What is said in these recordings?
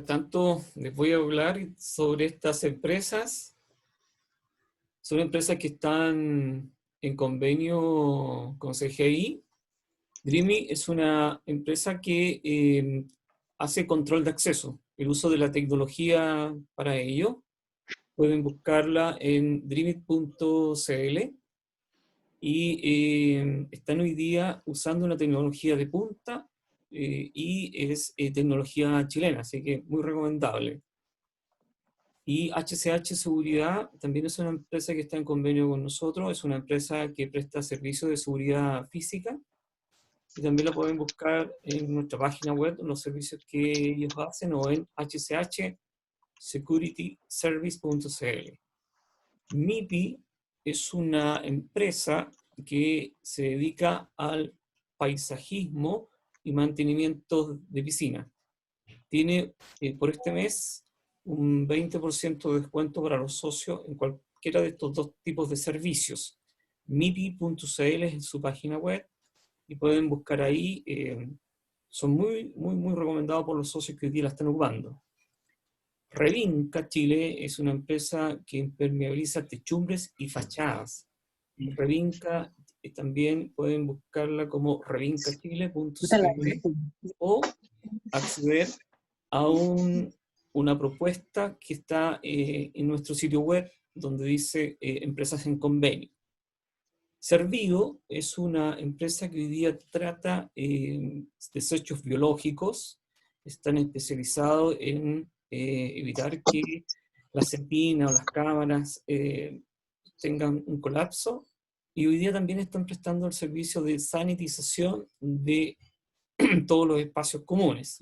tanto, les voy a hablar sobre estas empresas. Son empresas que están en convenio con CGI. Dreamy es una empresa que hace control de acceso, el uso de la tecnología para ello. Pueden buscarla en dreamy.cl y están hoy día usando una tecnología de punta y es tecnología chilena, así que muy recomendable. Y HCH Seguridad también es una empresa que está en convenio con nosotros, es una empresa que presta servicios de seguridad física y también la pueden buscar en nuestra página web, los servicios que ellos hacen, o en hchsecurityservice.cl. MIPI es una empresa que se dedica al paisajismo y mantenimiento de piscina. Tiene por este mes un 20% de descuento para los socios en cualquiera de estos dos tipos de servicios. MIPI.cl es su página web y pueden buscar ahí. Son muy recomendados por los socios que hoy día la están ocupando. Revinca Chile es una empresa que impermeabiliza techumbres y fachadas. Revinca también pueden buscarla como revincachile.cl o acceder a una propuesta que está en nuestro sitio web donde dice empresas en convenio. Servido es una empresa que hoy día trata desechos biológicos, están especializados en evitar que las espinas o las cámaras tengan un colapso, y hoy día también están prestando el servicio de sanitización de todos los espacios comunes.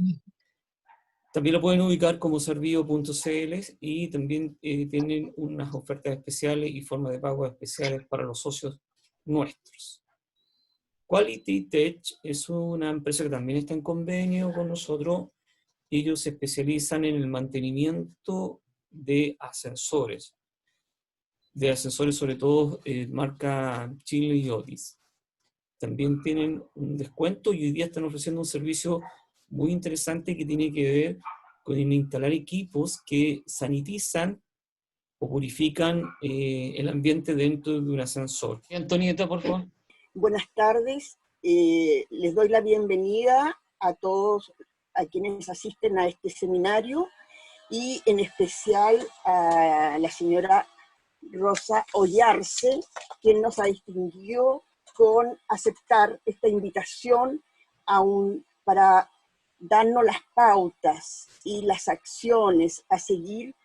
También lo pueden ubicar como servido.cl y también tienen unas ofertas especiales y formas de pago especiales para los socios nuestros. Quality Tech es una empresa que también está en convenio con nosotros. Ellos se especializan en el mantenimiento de ascensores sobre todo marca Chile y Otis. También tienen un descuento y hoy día están ofreciendo un servicio muy interesante que tiene que ver con instalar equipos que sanitizan o purifican el ambiente dentro de un ascensor. Antonieta, por favor. Buenas tardes, les doy la bienvenida a todos a quienes asisten a este seminario y en especial a la señora Rosa Ollarse, quien nos ha distinguido con aceptar esta invitación para darnos las pautas y las acciones a seguir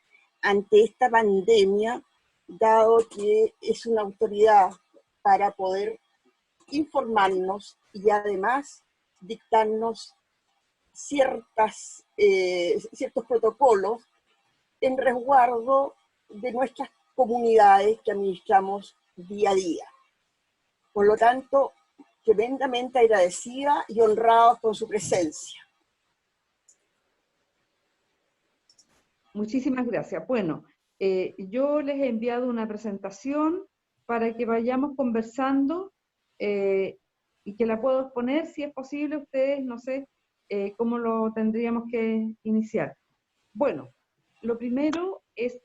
ante esta pandemia, dado que es una autoridad para poder informarnos y además dictarnos ciertos protocolos en resguardo de nuestras comunidades que administramos día a día. Por lo tanto, tremendamente agradecida y honrados con su presencia. Muchísimas gracias. Bueno, yo les he enviado una presentación para que vayamos conversando y que la puedo exponer, si es posible. Ustedes, no sé cómo lo tendríamos que iniciar. Bueno, lo primero es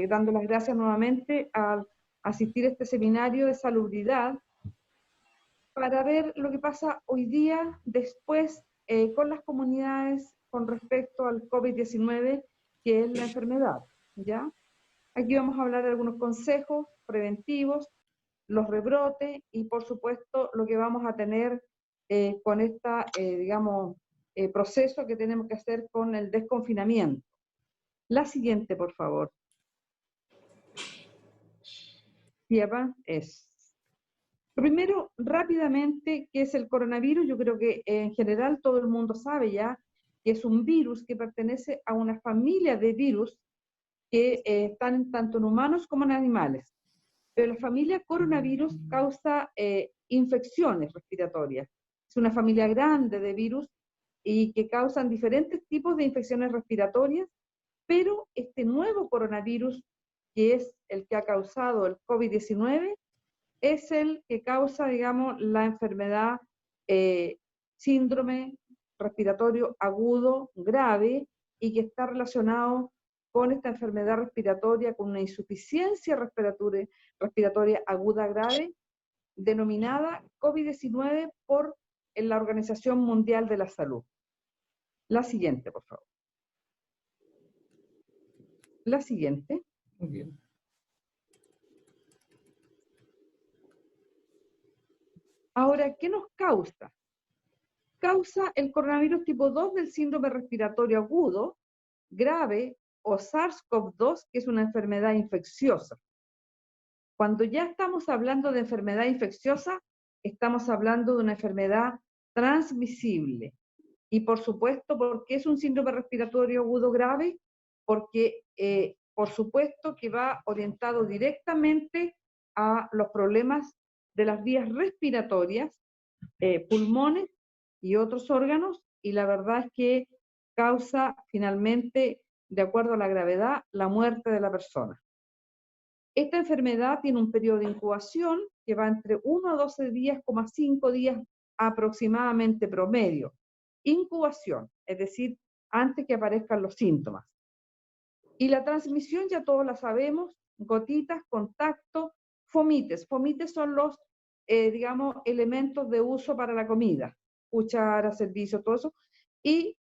dando las gracias nuevamente al asistir a este seminario de salubridad para ver lo que pasa hoy día después con las comunidades con respecto al COVID-19, que es la enfermedad, ¿ya? Aquí vamos a hablar de algunos consejos preventivos, los rebrotes y, por supuesto, lo que vamos a tener con esta, proceso que tenemos que hacer con el desconfinamiento. La siguiente, por favor. Lleva es. Primero, rápidamente, ¿qué es el coronavirus? Yo creo que en general todo el mundo sabe ya que es un virus que pertenece a una familia de virus que están tanto en humanos como en animales. Pero la familia coronavirus causa infecciones respiratorias. Es una familia grande de virus y que causan diferentes tipos de infecciones respiratorias, pero este nuevo coronavirus, que es el que ha causado el COVID-19, es el que causa, digamos, la enfermedad síndrome respiratorio agudo grave, y que está relacionado con esta enfermedad respiratoria, con una insuficiencia respiratoria aguda grave, denominada COVID-19 por la Organización Mundial de la Salud. La siguiente, por favor. La siguiente. Muy bien. Ahora, ¿qué nos causa? Causa el coronavirus tipo 2 del síndrome respiratorio agudo, grave, o SARS-CoV-2, que es una enfermedad infecciosa. Cuando ya estamos hablando de enfermedad infecciosa, estamos hablando de una enfermedad transmisible. Y por supuesto, ¿por qué es un síndrome respiratorio agudo grave? Porque, por supuesto, que va orientado directamente a los problemas de las vías respiratorias, pulmones y otros órganos, y la verdad es que causa finalmente, de acuerdo a la gravedad, la muerte de la persona. Esta enfermedad tiene un periodo de incubación que va entre 1 a 12 días, 5 días aproximadamente promedio. Incubación, es decir, antes que aparezcan los síntomas. Y la transmisión ya todos la sabemos, gotitas, contacto, fomites. Fomites son los, digamos, elementos de uso para la comida, cuchara, servicio, todo eso. Y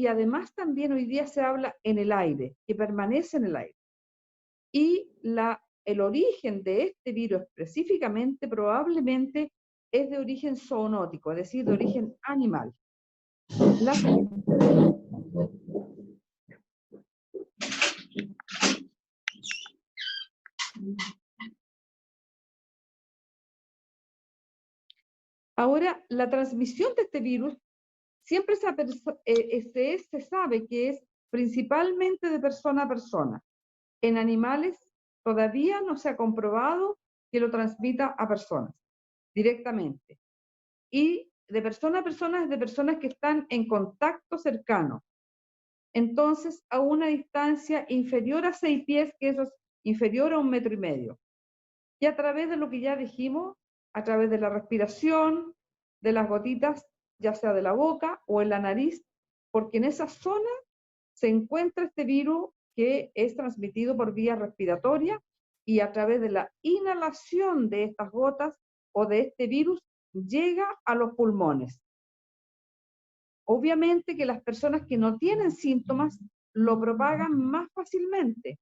además también hoy día se habla en el aire, que permanece en el aire. Y el origen de este virus específicamente probablemente es de origen zoonótico, es decir, de origen animal. Ahora, la transmisión de este virus siempre se sabe que es principalmente de persona a persona. En animales todavía no se ha comprobado que lo transmita a personas directamente. Y de persona a persona es de personas que están en contacto cercano. Entonces, a una distancia inferior a 6 pies, que eso es inferior a 1,5 metros. Y a través de lo que ya dijimos, a través de la respiración, de las gotitas, ya sea de la boca o en la nariz, porque en esa zona se encuentra este virus que es transmitido por vía respiratoria y a través de la inhalación de estas gotas o de este virus llega a los pulmones. Obviamente que las personas que no tienen síntomas lo propagan más fácilmente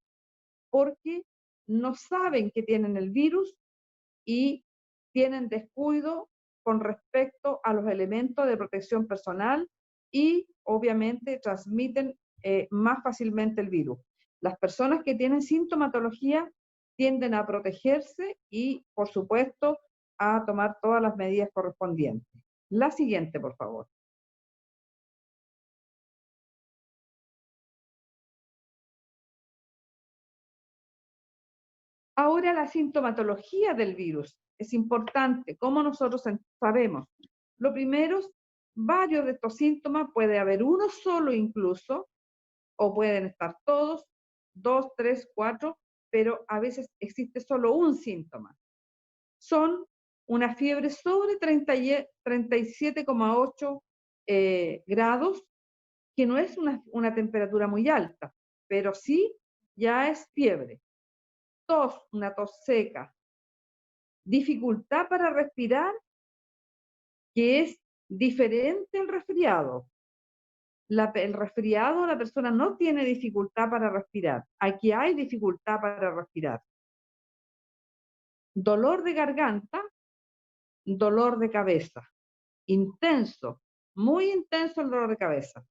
porque no saben que tienen el virus y tienen descuido con respecto a los elementos de protección personal y obviamente transmiten más fácilmente el virus. Las personas que tienen sintomatología tienden a protegerse y, por supuesto, a tomar todas las medidas correspondientes. La siguiente, por favor. Ahora la sintomatología del virus es importante. ¿Cómo nosotros sabemos? Lo primero, varios de estos síntomas, puede haber uno solo incluso, o pueden estar todos, 2, 3, 4, pero a veces existe solo un síntoma. Son una fiebre sobre 37,8 grados, que no es una temperatura muy alta, pero sí ya es fiebre. Tos, una tos seca, dificultad para respirar, que es diferente al resfriado. El resfriado, la persona no tiene dificultad para respirar. Aquí hay dificultad para respirar. Dolor de garganta, dolor de cabeza. Intenso, muy intenso el dolor de cabeza.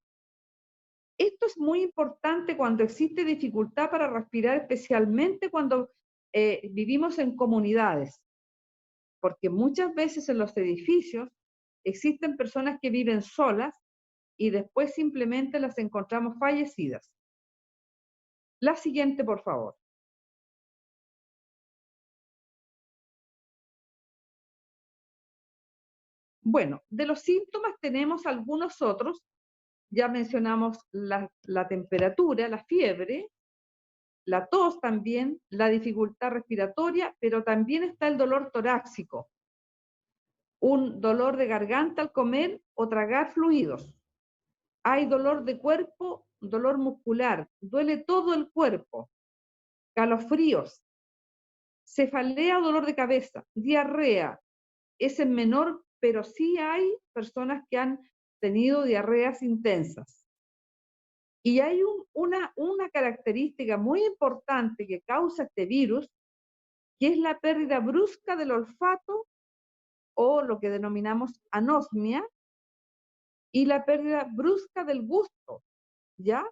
Esto es muy importante cuando existe dificultad para respirar, especialmente cuando vivimos en comunidades, porque muchas veces en los edificios existen personas que viven solas y después simplemente las encontramos fallecidas. La siguiente, por favor. Bueno, de los síntomas tenemos algunos otros. Ya mencionamos la temperatura, la fiebre, la tos también, la dificultad respiratoria, pero también está el dolor torácico, un dolor de garganta al comer o tragar fluidos. Hay dolor de cuerpo dolor muscular, duele todo el cuerpo, calofríos, cefalea o dolor de cabeza, diarrea, es en menor, pero sí hay personas que han tenido diarreas intensas. Y hay una característica muy importante que causa este virus, que es la pérdida brusca del olfato, o lo que denominamos anosmia, y la pérdida brusca del gusto, ¿ya?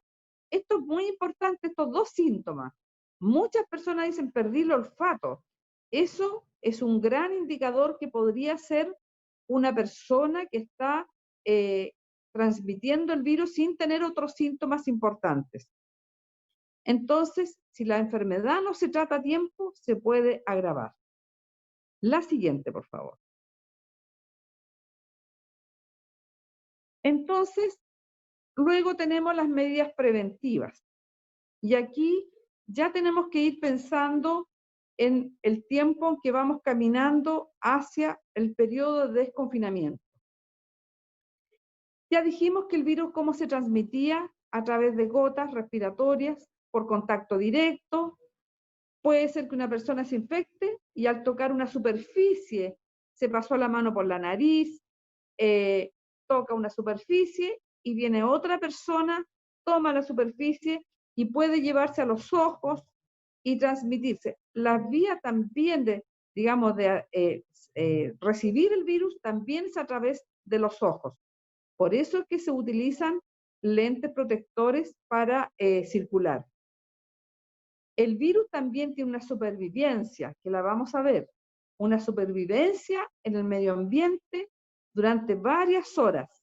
Esto es muy importante, estos dos síntomas. Muchas personas dicen perdí el olfato. Eso es un gran indicador que podría ser una persona que está transmitiendo el virus sin tener otros síntomas importantes. Entonces, si la enfermedad no se trata a tiempo, se puede agravar. La siguiente, por favor. Entonces, luego tenemos las medidas preventivas. Y aquí ya tenemos que ir pensando en el tiempo en que vamos caminando hacia el periodo de desconfinamiento. Ya dijimos que el virus, ¿cómo se transmitía? A través de gotas respiratorias, por contacto directo. Puede ser que una persona se infecte y al tocar una superficie se pasó la mano por la nariz, toca una superficie y viene otra persona, toma la superficie y puede llevarse a los ojos y transmitirse. La vía también de, digamos, de recibir el virus también es a través de los ojos. Por eso es que se utilizan lentes protectores para circular. El virus también tiene una supervivencia, que la vamos a ver, una supervivencia en el medio ambiente durante varias horas.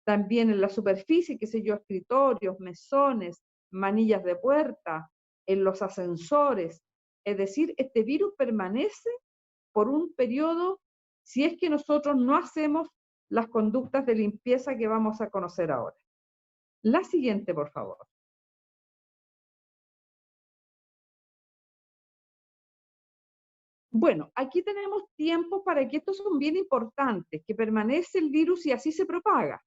También en la superficie, qué sé yo, escritorios, mesones, manillas de puerta, en los ascensores. Es decir, este virus permanece por un periodo si es que nosotros no hacemos las conductas de limpieza que vamos a conocer ahora. La siguiente, por favor. Bueno, aquí tenemos tiempos para que estos son bien importantes, que permanece el virus y así se propaga.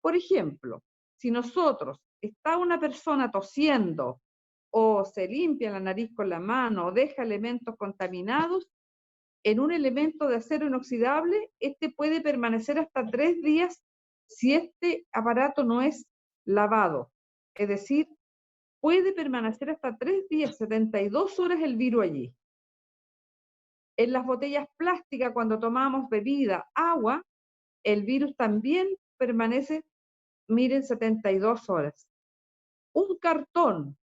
Por ejemplo, si nosotros, está una persona tosiendo o se limpia la nariz con la mano o deja elementos contaminados, en un elemento de acero inoxidable, este puede permanecer hasta 3 días si este aparato no es lavado. Es decir, puede permanecer hasta 3 días, 72 horas el virus allí. En las botellas plásticas, cuando tomamos bebida, agua, el virus también permanece, miren, 72 horas. Un cartón,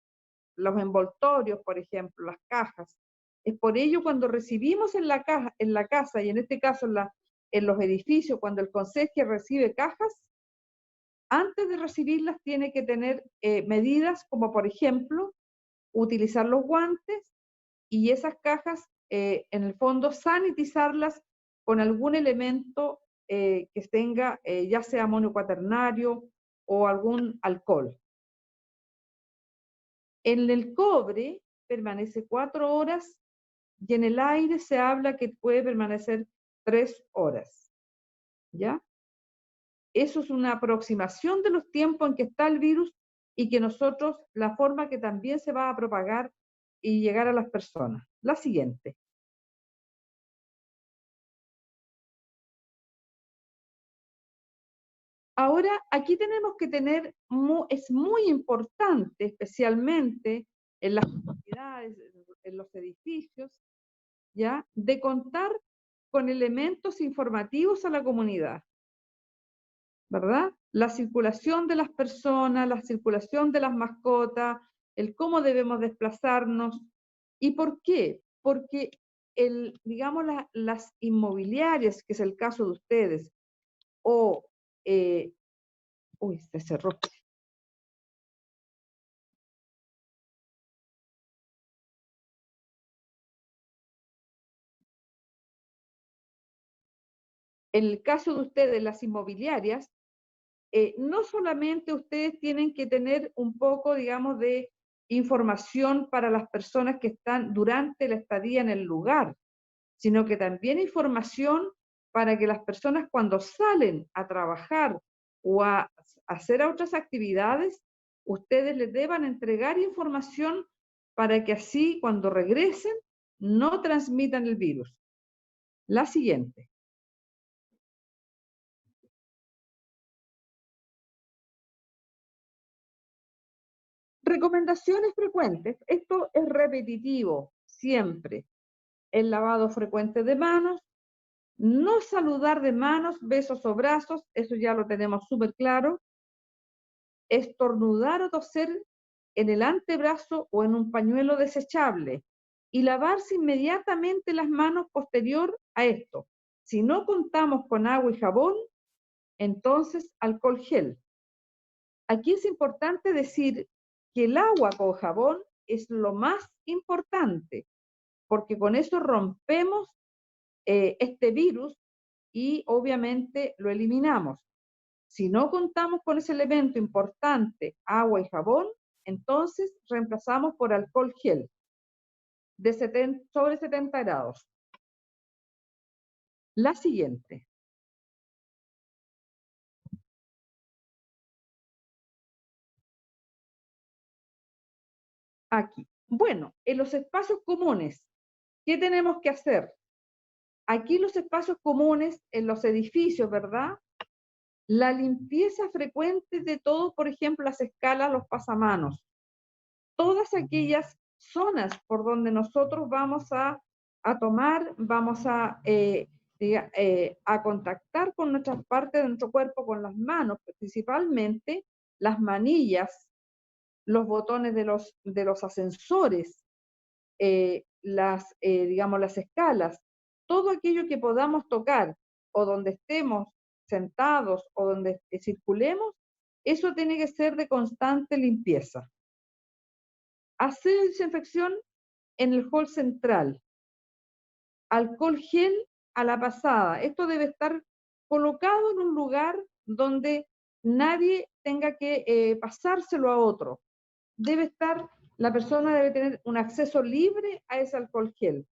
los envoltorios, por ejemplo, las cajas, es por ello cuando recibimos en la casa, y en este caso en los edificios, cuando el conserje recibe cajas, antes de recibirlas tiene que tener medidas como, por ejemplo, utilizar los guantes y esas cajas, en el fondo, sanitizarlas con algún elemento que tenga, ya sea amonio cuaternario o algún alcohol. En el cobre permanece 4 horas y en el aire se habla que puede permanecer 3 horas. ¿Ya? Eso es una aproximación de los tiempos en que está el virus y que nosotros, la forma que también se va a propagar y llegar a las personas. La siguiente. Ahora, aquí tenemos que tener, es muy importante, especialmente en las comunidades, en los edificios, ¿ya?, de contar con elementos informativos a la comunidad, ¿verdad? La circulación de las personas, la circulación de las mascotas, el cómo debemos desplazarnos. ¿Y por qué? Porque, digamos, las inmobiliarias, que es el caso de ustedes, o... uy, se cerró. En el caso de ustedes, las inmobiliarias, no solamente ustedes tienen que tener un poco, digamos, de información para las personas que están durante la estadía en el lugar, sino que también información para que las personas cuando salen a trabajar o a hacer otras actividades, ustedes les deban entregar información para que así cuando regresen no transmitan el virus. La siguiente. Recomendaciones frecuentes. Esto es repetitivo, siempre. El lavado frecuente de manos, no saludar de manos, besos o brazos, eso ya lo tenemos súper claro. Estornudar o toser en el antebrazo o en un pañuelo desechable y lavarse inmediatamente las manos posterior a esto. Si no contamos con agua y jabón, entonces alcohol gel. Aquí es importante decir que el agua con jabón es lo más importante, porque con eso rompemos este virus y obviamente lo eliminamos. Si no contamos con ese elemento importante, agua y jabón, entonces reemplazamos por alcohol gel de sobre 70 grados. La siguiente. Aquí. Bueno, en los espacios comunes, ¿qué tenemos que hacer? Aquí los espacios comunes, en los edificios, ¿verdad? La limpieza frecuente de todo, por ejemplo, las escalas, los pasamanos. Todas aquellas zonas por donde nosotros vamos a tomar, vamos a contactar con nuestras partes de nuestro cuerpo, con las manos, principalmente las manillas, los botones de los ascensores, digamos, las escalas, todo aquello que podamos tocar o donde estemos sentados o donde circulemos, eso tiene que ser de constante limpieza. Hacer desinfección en el hall central. Alcohol gel a la pasada. Esto debe estar colocado en un lugar donde nadie tenga que pasárselo a otro. La persona debe tener un acceso libre a ese alcohol gel.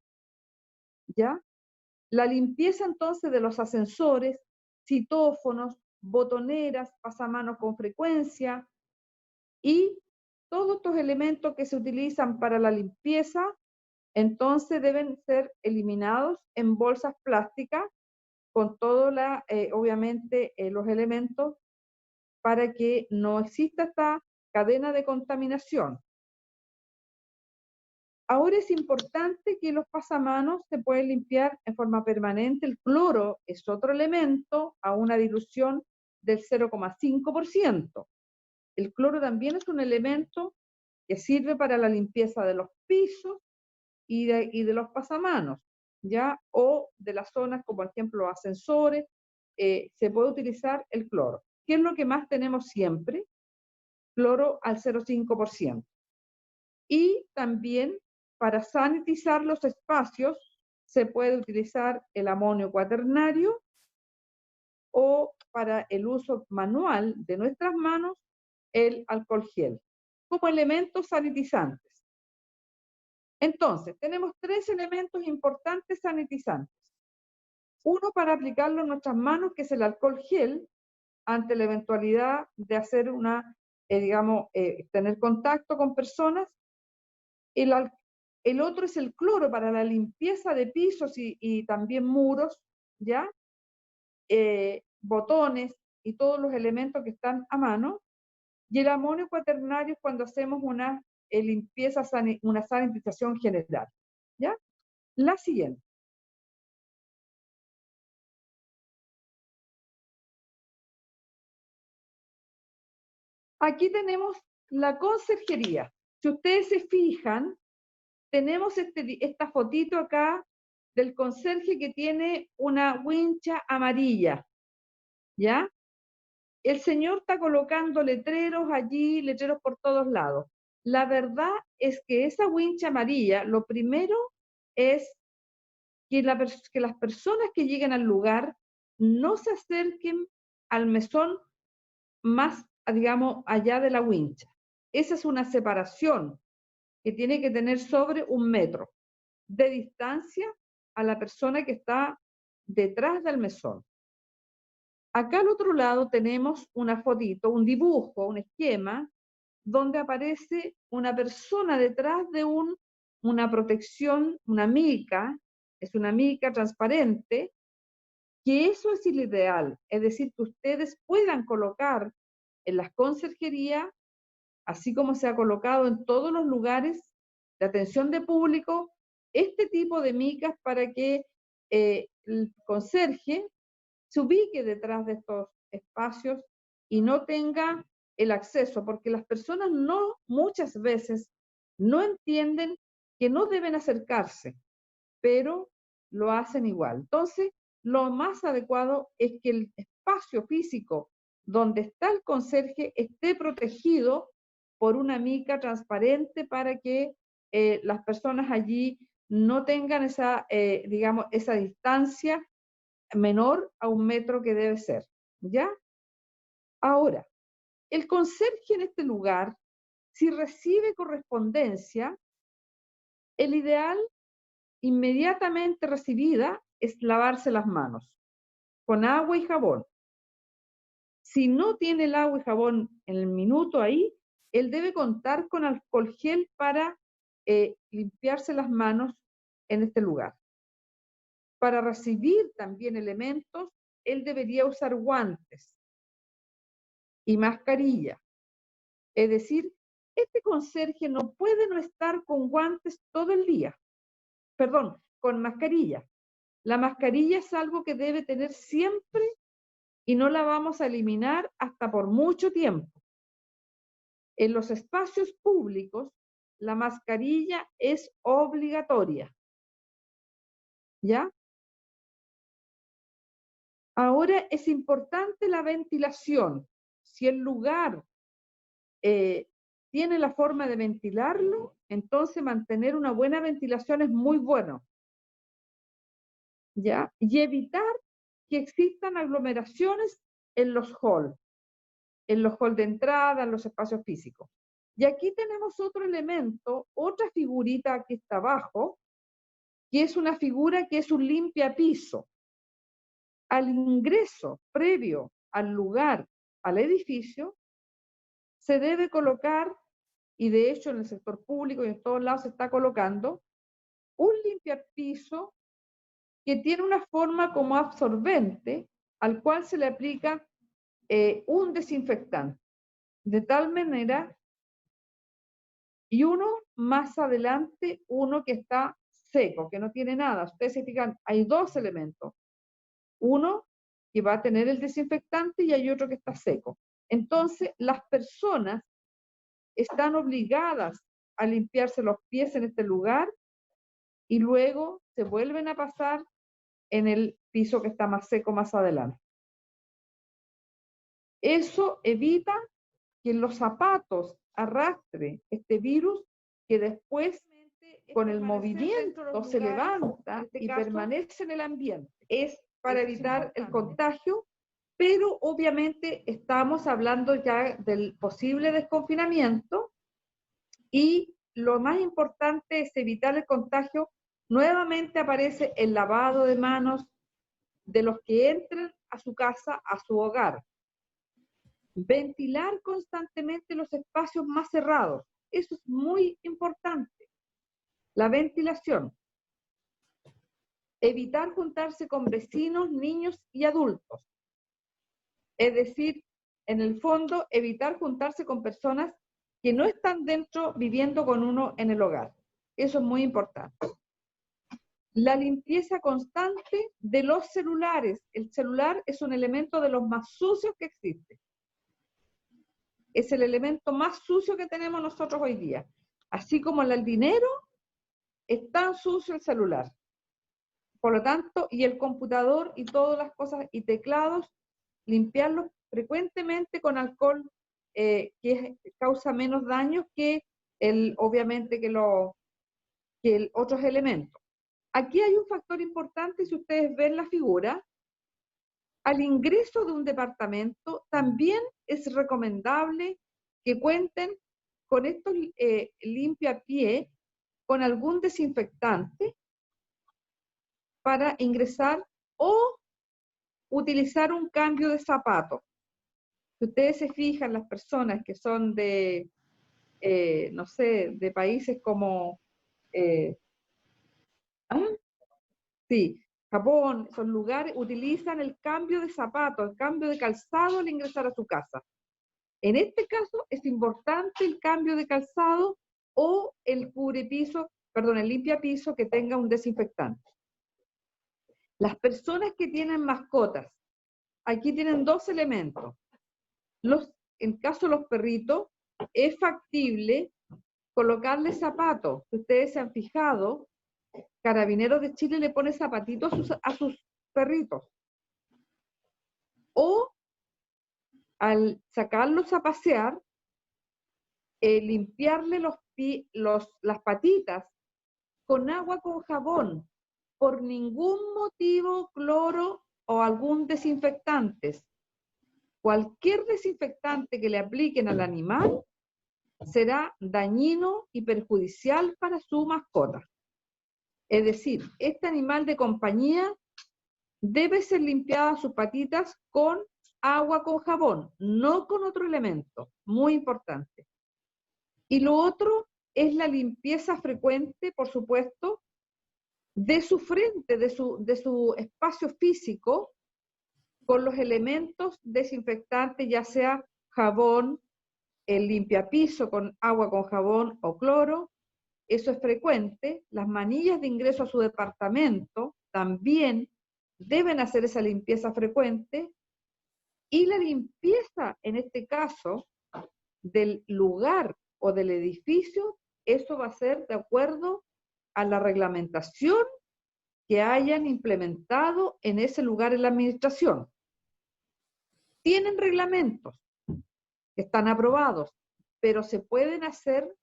¿Ya? La limpieza entonces de los ascensores, citófonos, botoneras, pasamanos con frecuencia y todos estos elementos que se utilizan para la limpieza, entonces deben ser eliminados en bolsas plásticas con todos obviamente los elementos para que no exista esta cadena de contaminación. Ahora es importante que los pasamanos se pueden limpiar en forma permanente. El cloro es otro elemento a una dilución del 0,5%. El cloro también es un elemento que sirve para la limpieza de los pisos y de los pasamanos, ¿ya? O de las zonas como, por ejemplo, los ascensores, se puede utilizar el cloro. ¿Qué es lo que más tenemos siempre? Cloro al 0,5%. Y también para sanitizar los espacios se puede utilizar el amonio cuaternario o para el uso manual de nuestras manos el alcohol gel como elementos sanitizantes. Entonces, tenemos 3 elementos importantes sanitizantes. Uno para aplicarlo en nuestras manos, que es el alcohol gel, ante la eventualidad de hacer tener contacto con personas. El otro es el cloro para la limpieza de pisos y también muros, ¿ya? Botones y todos los elementos que están a mano. Y el amonio cuaternario cuando hacemos una limpieza, una sanitización general, ¿ya? La siguiente. Aquí tenemos la conserjería. Si ustedes se fijan, tenemos esta fotito acá del conserje que tiene una wincha amarilla, ¿ya? El señor está colocando letreros allí, letreros por todos lados. La verdad es que esa wincha amarilla, lo primero es que las personas que lleguen al lugar no se acerquen al mesón más, digamos, allá de la wincha. Esa es una separación que tiene que tener sobre 1 metro de distancia a la persona que está detrás del mesón. Acá al otro lado tenemos una fotito, un dibujo, un esquema, donde aparece una persona detrás de una protección, una mica, es una mica transparente, que eso es el ideal, es decir, que ustedes puedan colocar en las conserjerías, así como se ha colocado en todos los lugares de atención de público, este tipo de micas para que el conserje se ubique detrás de estos espacios y no tenga el acceso, porque las personas muchas veces no entienden que no deben acercarse, pero lo hacen igual. Entonces, lo más adecuado es que el espacio físico donde está el conserje esté protegido por una mica transparente para que las personas allí no tengan esa, digamos, esa distancia menor a 1 metro que debe ser, ¿ya? Ahora, el conserje en este lugar, si recibe correspondencia, el ideal inmediatamente recibida es lavarse las manos con agua y jabón. Si no tiene el agua y jabón en el minuto ahí, él debe contar con alcohol gel para limpiarse las manos en este lugar. Para recibir también elementos, él debería usar guantes y mascarilla. Es decir, este conserje no puede no estar con guantes todo el día. Perdón, con mascarilla. La mascarilla es algo que debe tener siempre y no la vamos a eliminar hasta por mucho tiempo. En los espacios públicos, la mascarilla es obligatoria. ¿Ya? Ahora es importante la ventilación. Si el lugar tiene la forma de ventilarlo, entonces mantener una buena ventilación es muy bueno. ¿Ya? Y evitar que existan aglomeraciones en los halls de entrada, en los espacios físicos. Y aquí tenemos otro elemento, otra figurita que está abajo, que es una figura que es un limpiapiso. Al ingreso previo al lugar, al edificio, se debe colocar, y de hecho en el sector público y en todos lados se está colocando, un limpiapiso que tiene una forma como absorbente, al cual se le aplica un desinfectante. De tal manera, y uno más adelante, uno que está seco, que no tiene nada. Ustedes se fijan, hay dos elementos. Uno que va a tener el desinfectante y hay otro que está seco. Entonces, las personas están obligadas a limpiarse los pies en este lugar y luego se vuelven a pasar en el piso que está más seco más adelante. Eso evita que en los zapatos arrastre este virus que después con el movimiento se levanta y permanece en el ambiente. Es para evitar el contagio, pero obviamente estamos hablando ya del posible desconfinamiento y lo más importante es evitar el contagio. Nuevamente aparece el lavado de manos de los que entren a su casa, a su hogar. Ventilar constantemente los espacios más cerrados. Eso es muy importante. La ventilación. Evitar juntarse con vecinos, niños y adultos. Es decir, en el fondo, evitar juntarse con personas que no están dentro viviendo con uno en el hogar. Eso es muy importante. La limpieza constante de los celulares. El celular es un elemento de los más sucios que existe. Es el elemento más sucio que tenemos nosotros hoy día. Así como el dinero, es tan sucio el celular. Por lo tanto, y el computador y todas las cosas y teclados, limpiarlos frecuentemente con alcohol, que causa menos daños que obviamente que otros elementos. Aquí hay un factor importante, si ustedes ven la figura, al ingreso de un departamento también es recomendable que cuenten con estos limpiapié, con algún desinfectante para ingresar o utilizar un cambio de zapato. Si ustedes se fijan, las personas que son de, no sé, de países como, ¿ah? Sí, Japón, son lugares, utilizan el cambio de zapato, el cambio de calzado al ingresar a su casa. En este caso es importante el cambio de calzado o el cubrepiso, perdón, el limpiapiso que tenga un desinfectante. Las personas que tienen mascotas, aquí tienen dos elementos. En caso de los perritos, es factible colocarle zapatos. Si ustedes se han fijado, Carabineros de Chile le pone zapatitos a sus perritos. O al sacarlos a pasear, limpiarle las patitas con agua con jabón. Por ningún motivo cloro o algún desinfectante. Cualquier desinfectante que le apliquen al animal será dañino y perjudicial para su mascota. Es decir, este animal de compañía debe ser limpiada sus patitas con agua con jabón, no con otro elemento, muy importante. Y lo otro es la limpieza frecuente, por supuesto, de su frente, de su espacio físico, con los elementos desinfectantes, ya sea jabón, el limpiapiso con agua con jabón o cloro. Eso es frecuente. Las manillas de ingreso a su departamento también deben hacer esa limpieza frecuente. Y la limpieza, en este caso, del lugar o del edificio, eso va a ser de acuerdo a la reglamentación que hayan implementado en ese lugar en la administración. Tienen reglamentos que están aprobados, pero se pueden hacer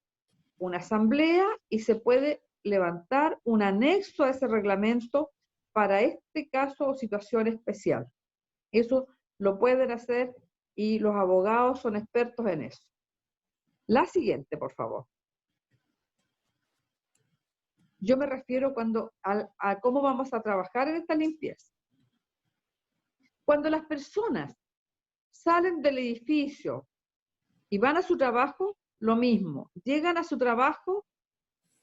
una asamblea y se puede levantar un anexo a ese reglamento para este caso o situación especial. Eso lo pueden hacer y los abogados son expertos en eso. La siguiente, por favor. Yo me refiero a cómo vamos a trabajar en esta limpieza. Cuando las personas salen del edificio y van a su trabajo, lo mismo. Llegan a su trabajo,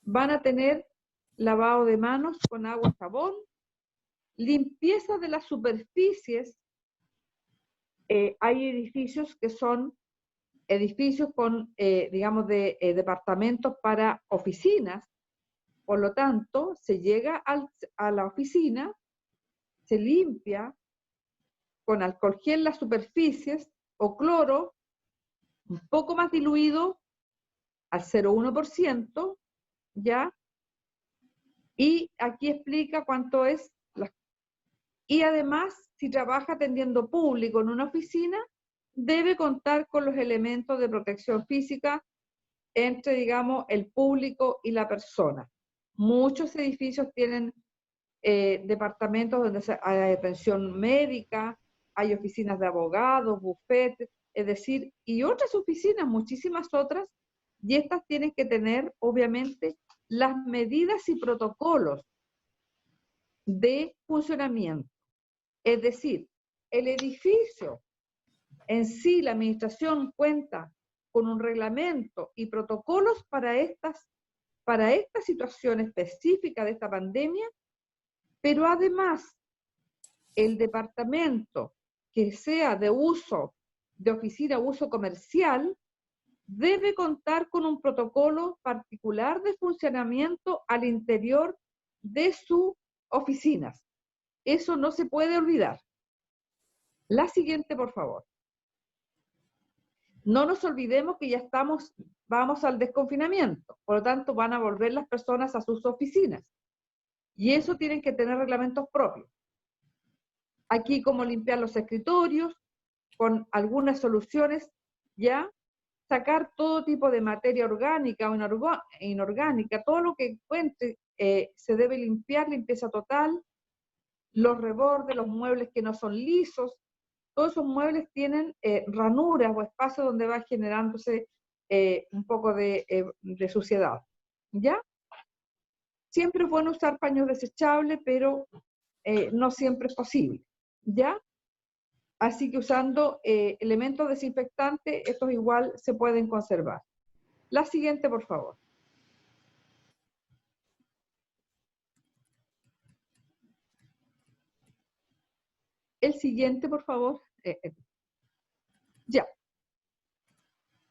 van a tener lavado de manos con agua y jabón, limpieza de las superficies. Hay edificios que son edificios con, digamos, departamentos para oficinas. Por lo tanto, se llega a la oficina, se limpia con alcohol gel las superficies o cloro, un poco más diluido, al 0,1%, ¿ya? Y aquí explica cuánto es. Y además, si trabaja atendiendo público en una oficina, debe contar con los elementos de protección física entre, digamos, el público y la persona. Muchos edificios tienen departamentos donde hay atención médica, hay oficinas de abogados, bufetes, es decir, y otras oficinas, muchísimas otras, y estas tienen que tener, obviamente, las medidas y protocolos de funcionamiento. Es decir, el edificio en sí, la administración cuenta con un reglamento y protocolos para esta situación específica de esta pandemia, pero además el departamento que sea de uso de oficina, uso comercial, debe contar con un protocolo particular de funcionamiento al interior de sus oficinas. Eso no se puede olvidar. La siguiente, por favor. No nos olvidemos que ya vamos al desconfinamiento, por lo tanto van a volver las personas a sus oficinas. Y eso tienen que tener reglamentos propios. Aquí como limpiar los escritorios, con algunas soluciones, ya sacar todo tipo de materia orgánica o inorgánica, todo lo que encuentre se debe limpiar, limpieza total, los rebordes, los muebles que no son lisos, todos esos muebles tienen ranuras o espacios donde va generándose un poco de suciedad, ¿ya? Siempre es bueno usar paños desechables, pero no siempre es posible, ¿ya? Así que usando elementos desinfectantes, estos igual se pueden conservar. La siguiente, por favor. El siguiente, por favor. Ya.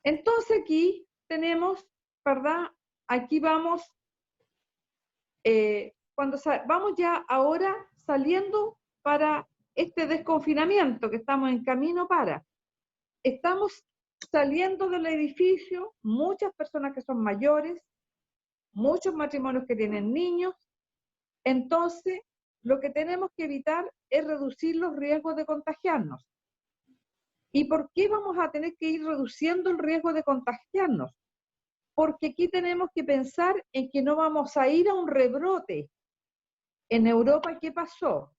Entonces aquí tenemos, ¿verdad? Aquí vamos, vamos ya ahora saliendo para este desconfinamiento que estamos en camino para. Estamos saliendo del edificio, muchas personas que son mayores, muchos matrimonios que tienen niños. Entonces, lo que tenemos que evitar es reducir los riesgos de contagiarnos. ¿Y por qué vamos a tener que ir reduciendo el riesgo de contagiarnos? Porque aquí tenemos que pensar en que no vamos a ir a un rebrote. En Europa, ¿qué pasó?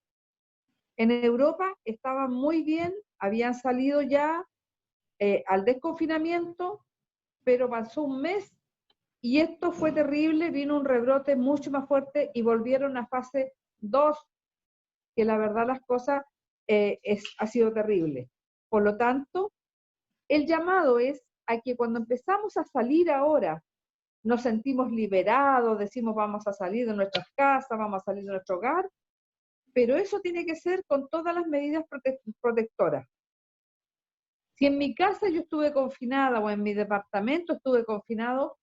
En Europa estaban muy bien, habían salido ya al desconfinamiento, pero pasó un mes y esto fue terrible, vino un rebrote mucho más fuerte y volvieron a fase 2, que la verdad las cosas ha sido terrible. Por lo tanto, el llamado es a que cuando empezamos a salir ahora, nos sentimos liberados, decimos vamos a salir de nuestras casas, vamos a salir de nuestro hogar, pero eso tiene que ser con todas las medidas protectoras. Si en mi casa yo estuve confinada o en mi departamento estuve confinado,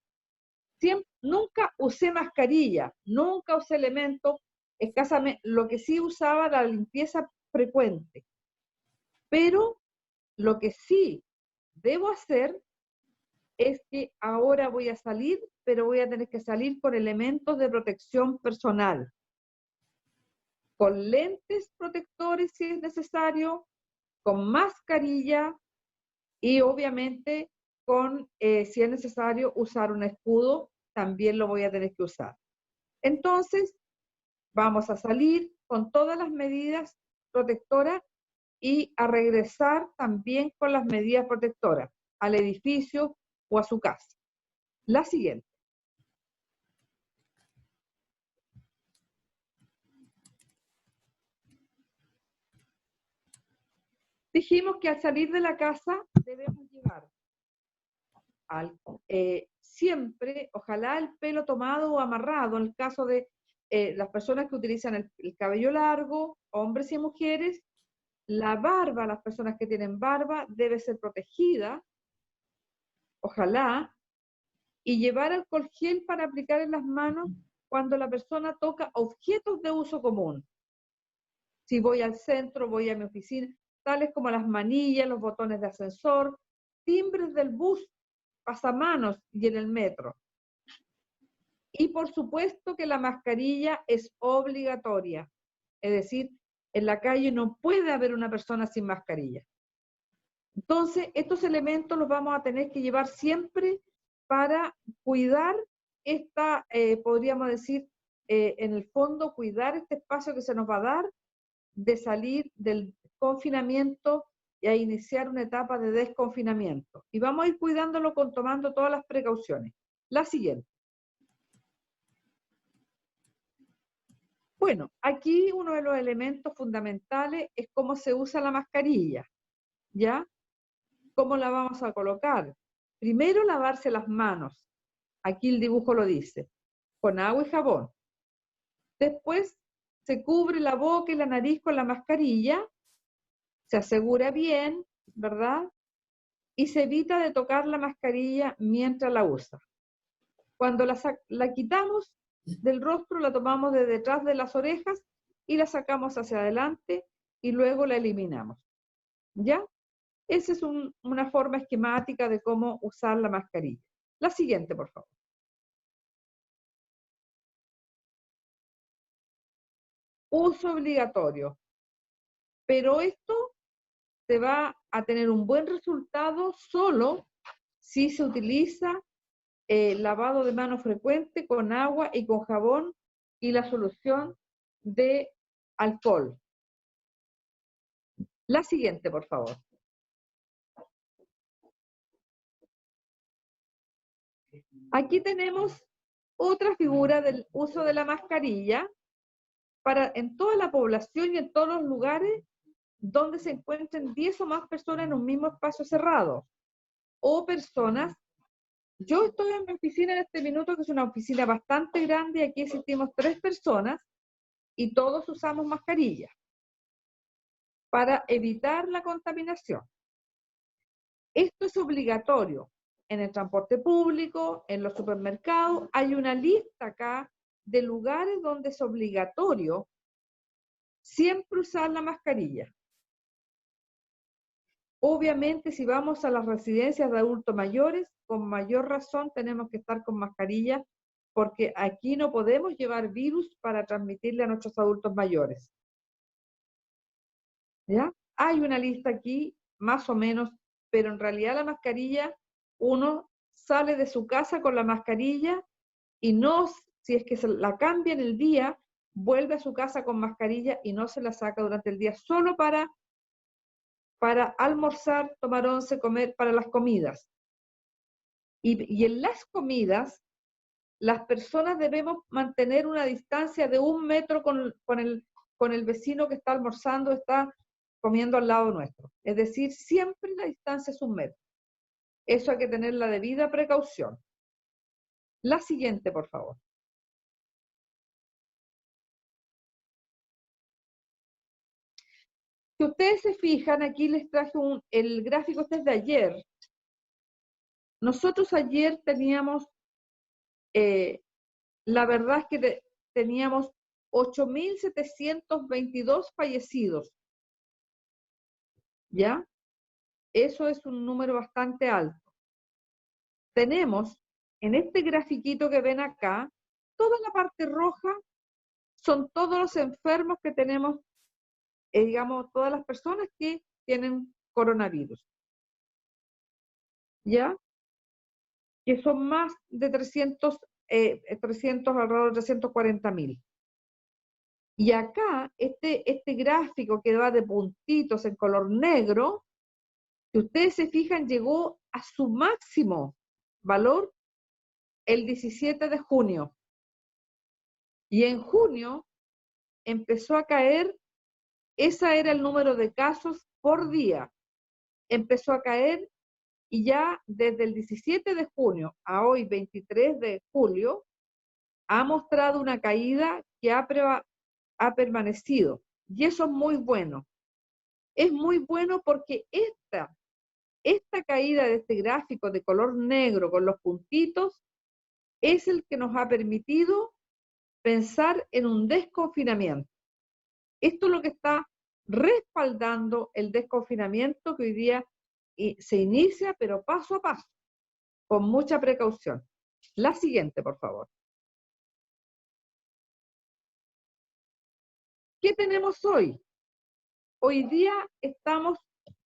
nunca usé mascarilla, nunca usé elementos, escasamente, lo que sí usaba era la limpieza frecuente. Pero lo que sí debo hacer es que ahora voy a salir, pero voy a tener que salir con elementos de protección personal, con lentes protectores si es necesario, con mascarilla y obviamente con, si es necesario, usar un escudo, también lo voy a tener que usar. Entonces, vamos a salir con todas las medidas protectoras y a regresar también con las medidas protectoras al edificio o a su casa. La siguiente. Dijimos que al salir de la casa debemos llevar siempre, ojalá el pelo tomado o amarrado, en el caso de las personas que utilizan el cabello largo, hombres y mujeres. La barba, las personas que tienen barba, debe ser protegida, ojalá, y llevar alcohol gel para aplicar en las manos cuando la persona toca objetos de uso común. Si voy al centro, voy a mi oficina, tales como las manillas, los botones de ascensor, timbres del bus, pasamanos y en el metro. Y por supuesto que la mascarilla es obligatoria, es decir, en la calle no puede haber una persona sin mascarilla. Entonces, estos elementos los vamos a tener que llevar siempre para cuidar esta, podríamos decir, en el fondo, cuidar este espacio que se nos va a dar de salir del confinamiento y a iniciar una etapa de desconfinamiento. Y vamos a ir cuidándolo tomando todas las precauciones. La siguiente. Bueno, aquí uno de los elementos fundamentales es cómo se usa la mascarilla, ¿ya? ¿Cómo la vamos a colocar? Primero, lavarse las manos. Aquí el dibujo lo dice, con agua y jabón. Después, se cubre la boca y la nariz con la mascarilla, se asegura bien, ¿verdad? Y se evita de tocar la mascarilla mientras la usa. Cuando la quitamos del rostro, la tomamos de detrás de las orejas y la sacamos hacia adelante y luego la eliminamos. ¿Ya? Esa es una forma esquemática de cómo usar la mascarilla. La siguiente, por favor. Uso obligatorio. Pero esto se va a tener un buen resultado solo si se utiliza lavado de manos frecuente con agua y con jabón y la solución de alcohol. La siguiente, por favor. Aquí tenemos otra figura del uso de la mascarilla en toda la población y en todos los lugares donde se encuentren 10 o más personas en un mismo espacio cerrado, o personas. Yo estoy en mi oficina en este minuto, que es una oficina bastante grande, y aquí existimos 3 personas, y todos usamos mascarilla para evitar la contaminación. Esto es obligatorio en el transporte público, en los supermercados. Hay una lista acá de lugares donde es obligatorio siempre usar la mascarilla. Obviamente, si vamos a las residencias de adultos mayores, con mayor razón tenemos que estar con mascarilla, porque aquí no podemos llevar virus para transmitirle a nuestros adultos mayores. ¿Ya? Hay una lista aquí, más o menos, pero en realidad la mascarilla, uno sale de su casa con la mascarilla y no, si es que se la cambia en el día, vuelve a su casa con mascarilla y no se la saca durante el día, solo para almorzar, tomar once, comer, para las comidas. Y en las comidas, las personas debemos mantener una distancia de 1 metro con el vecino que está almorzando, está comiendo al lado nuestro. Es decir, siempre la distancia es 1 metro. Eso hay que tener la debida precaución. La siguiente, por favor. Si ustedes se fijan, aquí les traje el gráfico, este es de ayer. Nosotros ayer teníamos, la verdad es que teníamos 8.722 fallecidos. ¿Ya? Eso es un número bastante alto. Tenemos, en este grafiquito que ven acá, toda la parte roja son todos los enfermos que tenemos, digamos, todas las personas que tienen coronavirus. ¿Ya? Que son más de 300, alrededor de 340.000. Y acá, este gráfico que va de puntitos en color negro, si ustedes se fijan, llegó a su máximo valor el 17 de junio. Y en junio empezó a caer, ese era el número de casos por día. Empezó a caer y ya desde el 17 de junio a hoy, 23 de julio, ha mostrado una caída que ha permanecido. Y eso es muy bueno. Es muy bueno porque esta caída de este gráfico de color negro con los puntitos es el que nos ha permitido pensar en un desconfinamiento. Esto es lo que está respaldando el desconfinamiento que hoy día se inicia, pero paso a paso, con mucha precaución. La siguiente, por favor. ¿Qué tenemos hoy? Hoy día estamos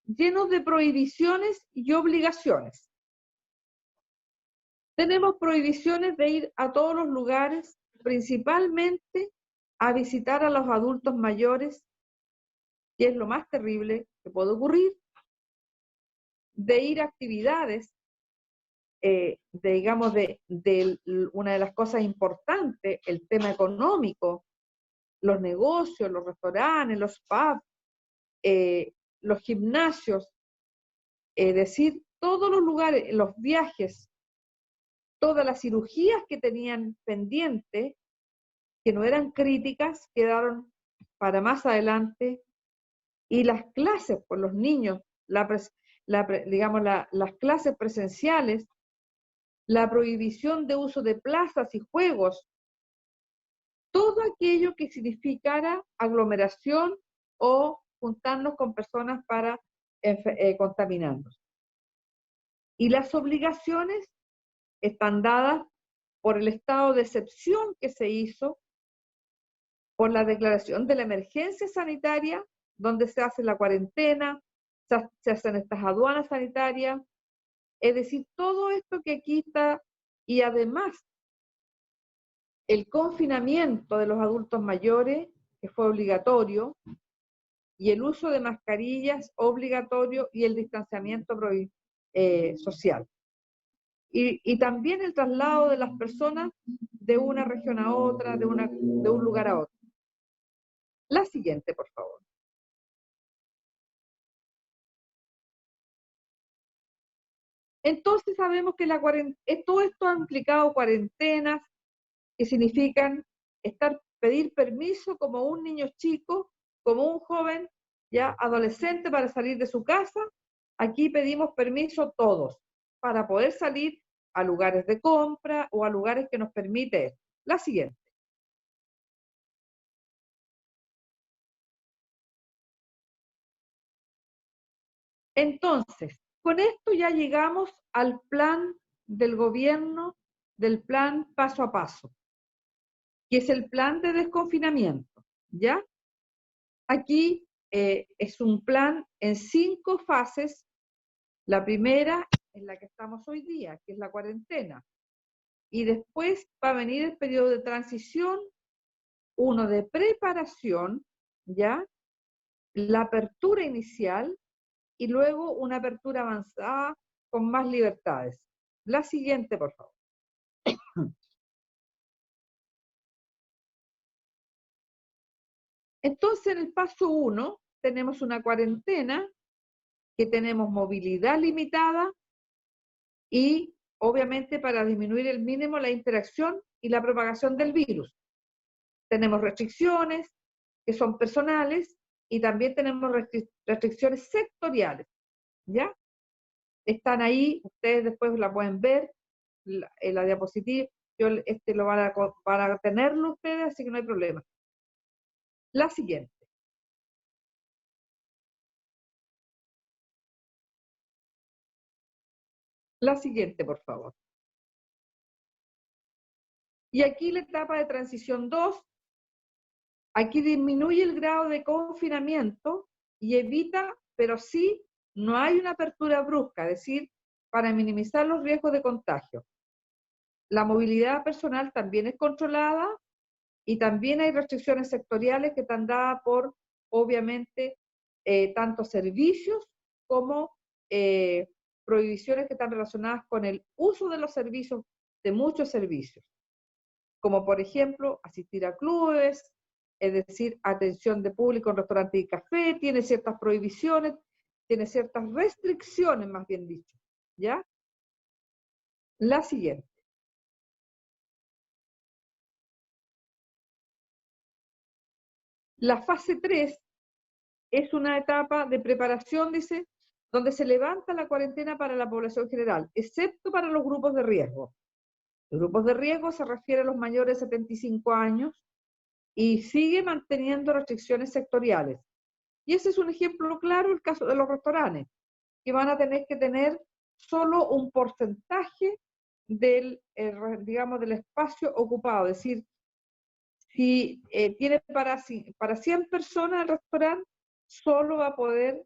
llenos de prohibiciones y obligaciones. Tenemos prohibiciones de ir a todos los lugares, principalmente a visitar a los adultos mayores, que es lo más terrible que puede ocurrir, de ir a actividades, digamos, de una de las cosas importantes, el tema económico, los negocios, los restaurantes, los pubs, los gimnasios, es decir, todos los lugares, los viajes, todas las cirugías que tenían pendientes, que no eran críticas, quedaron para más adelante, y las clases por los niños, digamos, las clases presenciales, la prohibición de uso de plazas y juegos, todo aquello que significara aglomeración o juntarnos con personas para contaminarnos. Y las obligaciones están dadas por el estado de excepción que se hizo, por la declaración de la emergencia sanitaria, donde se hace la cuarentena, se hacen estas aduanas sanitarias, es decir, todo esto que aquí está, y además el confinamiento de los adultos mayores, que fue obligatorio, y el uso de mascarillas obligatorio y el distanciamiento social. Y también el traslado de las personas de una región a otra, de un lugar a otro. La siguiente, por favor. Entonces sabemos que todo esto ha implicado cuarentenas, que significan pedir permiso como un niño chico, como un joven ya adolescente para salir de su casa. Aquí pedimos permiso todos para poder salir a lugares de compra o a lugares que nos permite. La siguiente. Entonces, con esto ya llegamos al plan del gobierno, del plan paso a paso, que es el plan de desconfinamiento, ¿ya? Aquí es un plan en 5 fases. La primera es la que estamos hoy día, que es la cuarentena. Y después va a venir el periodo de transición, uno de preparación, ¿ya? La apertura inicial y luego una apertura avanzada con más libertades. La siguiente, por favor. Entonces, en el paso 1 tenemos una cuarentena, que tenemos movilidad limitada y obviamente para disminuir el mínimo la interacción y la propagación del virus. Tenemos restricciones que son personales y también tenemos restricciones sectoriales, ¿ya? Están ahí, ustedes después la pueden ver en la diapositiva, lo van a tenerlo ustedes, así que no hay problema. La siguiente. La siguiente, por favor. Y aquí la etapa de transición 2, aquí disminuye el grado de confinamiento y evita, pero sí, no hay una apertura brusca, es decir, para minimizar los riesgos de contagio. La movilidad personal también es controlada y también hay restricciones sectoriales que están dadas por, obviamente, tanto servicios como prohibiciones que están relacionadas con el uso de los servicios, de muchos servicios, como por ejemplo asistir a clubes, es decir, atención de público en restaurantes y café, tiene ciertas prohibiciones, tiene ciertas restricciones, más bien dicho, ¿ya? La siguiente. La fase 3 es una etapa de preparación, dice, donde se levanta la cuarentena para la población general, excepto para los grupos de riesgo. Los grupos de riesgo se refieren a los mayores de 75 años y sigue manteniendo restricciones sectoriales. Y ese es un ejemplo claro, el caso de los restaurantes, que van a tener que tener solo un porcentaje del, digamos, del espacio ocupado. Es decir, si tiene para 100 personas el restaurante, solo va a poder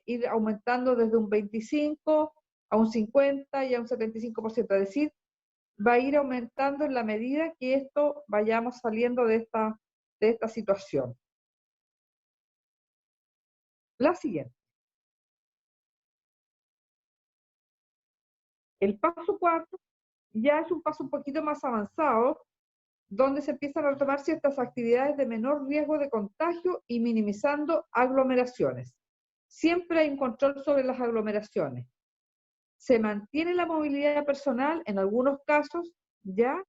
ir aumentando desde un 25 a un 50 y a un 75%. Es decir, va a ir aumentando en la medida que esto vayamos saliendo de esta situación. La siguiente. El paso 4 ya es un paso un poquito más avanzado, donde se empiezan a retomar ciertas actividades de menor riesgo de contagio y minimizando aglomeraciones. Siempre hay un control sobre las aglomeraciones. Se mantiene la movilidad personal en algunos casos, ¿ya?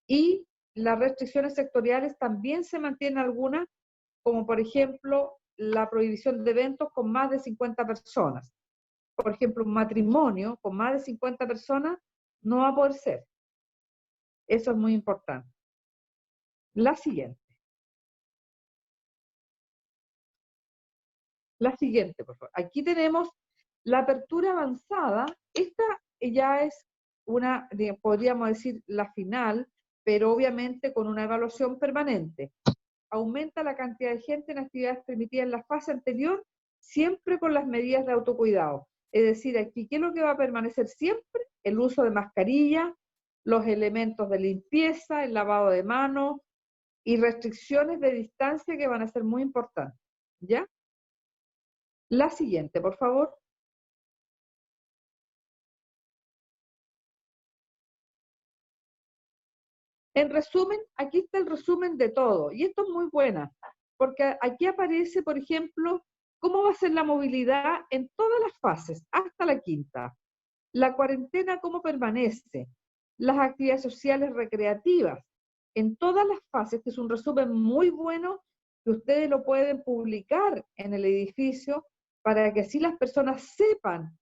Y las restricciones sectoriales también se mantienen algunas, como por ejemplo la prohibición de eventos con más de 50 personas. Por ejemplo, un matrimonio con más de 50 personas no va a poder ser. Eso es muy importante. La siguiente. La siguiente, por favor. Aquí tenemos la apertura avanzada. Esta ya es una, podríamos decir, la final, pero obviamente con una evaluación permanente. Aumenta la cantidad de gente en actividades permitidas en la fase anterior, siempre con las medidas de autocuidado. Es decir, aquí, ¿qué es lo que va a permanecer siempre? El uso de mascarilla, los elementos de limpieza, el lavado de manos y restricciones de distancia que van a ser muy importantes. ¿Ya? La siguiente, por favor. En resumen, aquí está el resumen de todo. Y esto es muy buena, porque aquí aparece, por ejemplo, cómo va a ser la movilidad en todas las fases, hasta la quinta. La cuarentena, ¿cómo permanece? Las actividades sociales recreativas, en todas las fases, que es un resumen muy bueno, que ustedes lo pueden publicar en el edificio, para que así las personas sepan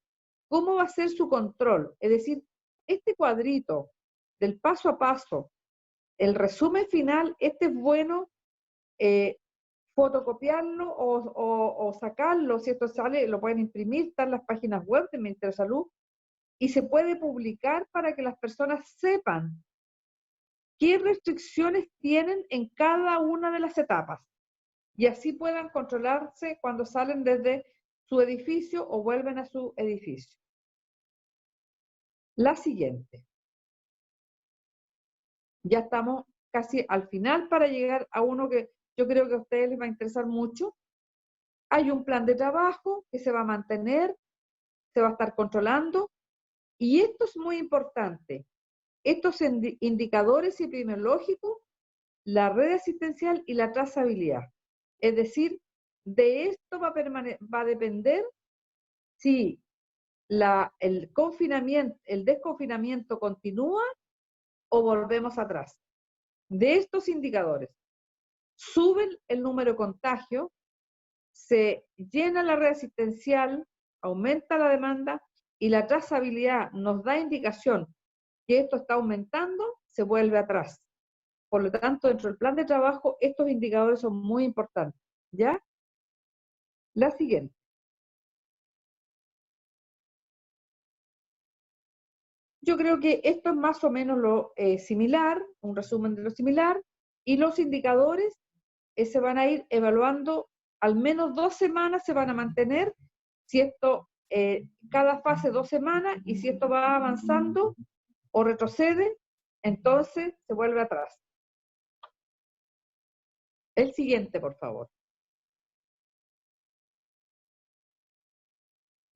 cómo va a ser su control. Es decir, este cuadrito del paso a paso, el resumen final, este es bueno fotocopiarlo o sacarlo, si esto sale, lo pueden imprimir, están las páginas web del Ministerio de Salud, y se puede publicar para que las personas sepan qué restricciones tienen en cada una de las etapas, y así puedan controlarse cuando salen desde su edificio o vuelven a su edificio. La siguiente. Ya estamos casi al final para llegar a uno que yo creo que a ustedes les va a interesar mucho. Hay un plan de trabajo que se va a mantener, se va a estar controlando, y esto es muy importante. Estos indicadores epidemiológicos, la red asistencial y la trazabilidad. Es decir, de esto va a depender si el desconfinamiento continúa o volvemos atrás. De estos indicadores, suben el número de contagios, se llena la red asistencial, aumenta la demanda, y la trazabilidad nos da indicación que esto está aumentando, se vuelve atrás. Por lo tanto, dentro del plan de trabajo, estos indicadores son muy importantes. ¿Ya? La siguiente. Yo creo que esto es más o menos lo similar, un resumen de lo similar, y los indicadores se van a ir evaluando, al menos 2 semanas se van a mantener, si esto, cada fase 2 semanas, y si esto va avanzando o retrocede, entonces se vuelve atrás. El siguiente, por favor.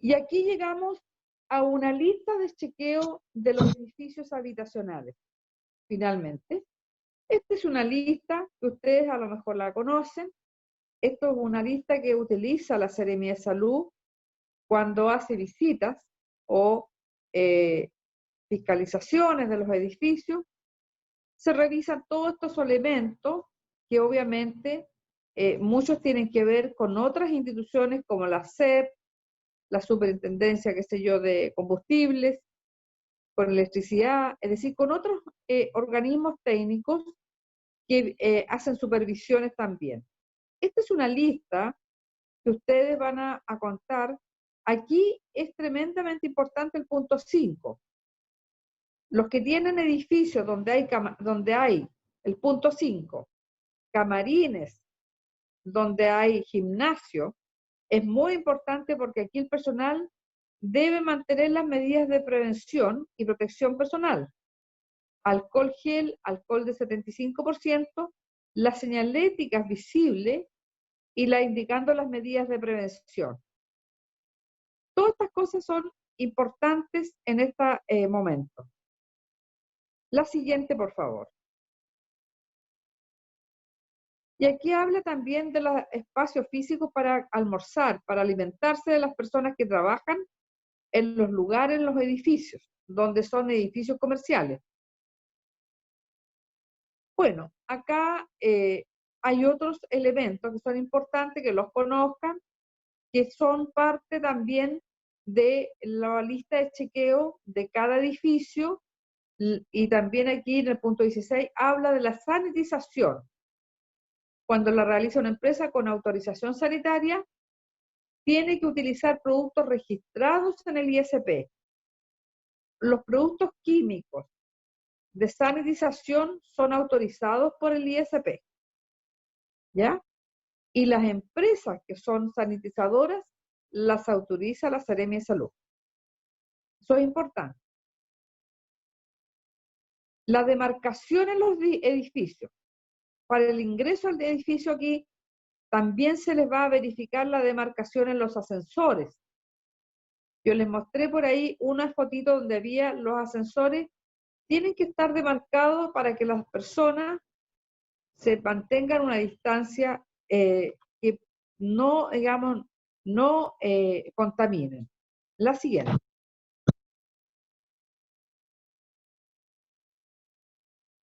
Y aquí llegamos a una lista de chequeo de los edificios habitacionales. Finalmente, esta es una lista que ustedes a lo mejor la conocen. Esto es una lista que utiliza la Seremía de Salud cuando hace visitas o fiscalizaciones de los edificios. Se revisan todos estos elementos que obviamente muchos tienen que ver con otras instituciones como la SEP, la Superintendencia, qué sé yo, de combustibles, con electricidad, es decir, con otros organismos técnicos que hacen supervisiones también. Esta es una lista que ustedes van a contar. Aquí es tremendamente importante el punto 5. Los que tienen edificios donde hay el punto 5, camarines, donde hay gimnasio, es muy importante porque aquí el personal debe mantener las medidas de prevención y protección personal. Alcohol gel, alcohol de 75%, la señalética visible y la indicando las medidas de prevención. Todas estas cosas son importantes en este momento. La siguiente, por favor. Y aquí habla también de los espacios físicos para almorzar, para alimentarse de las personas que trabajan en los lugares, en los edificios, donde son edificios comerciales. Bueno, acá hay otros elementos que son importantes que los conozcan, que son parte también de la lista de chequeo de cada edificio, y también aquí en el punto 16 habla de la sanitización. Cuando la realiza una empresa con autorización sanitaria, tiene que utilizar productos registrados en el ISP. Los productos químicos de sanitización son autorizados por el ISP, ¿ya? Y las empresas que son sanitizadoras las autoriza la Seremia de Salud. Eso es importante. La demarcación en los edificios. Para el ingreso al edificio aquí, también se les va a verificar la demarcación en los ascensores. Yo les mostré por ahí una fotito donde había los ascensores. Tienen que estar demarcados para que las personas se mantengan una distancia que no, digamos, no contaminen. La siguiente.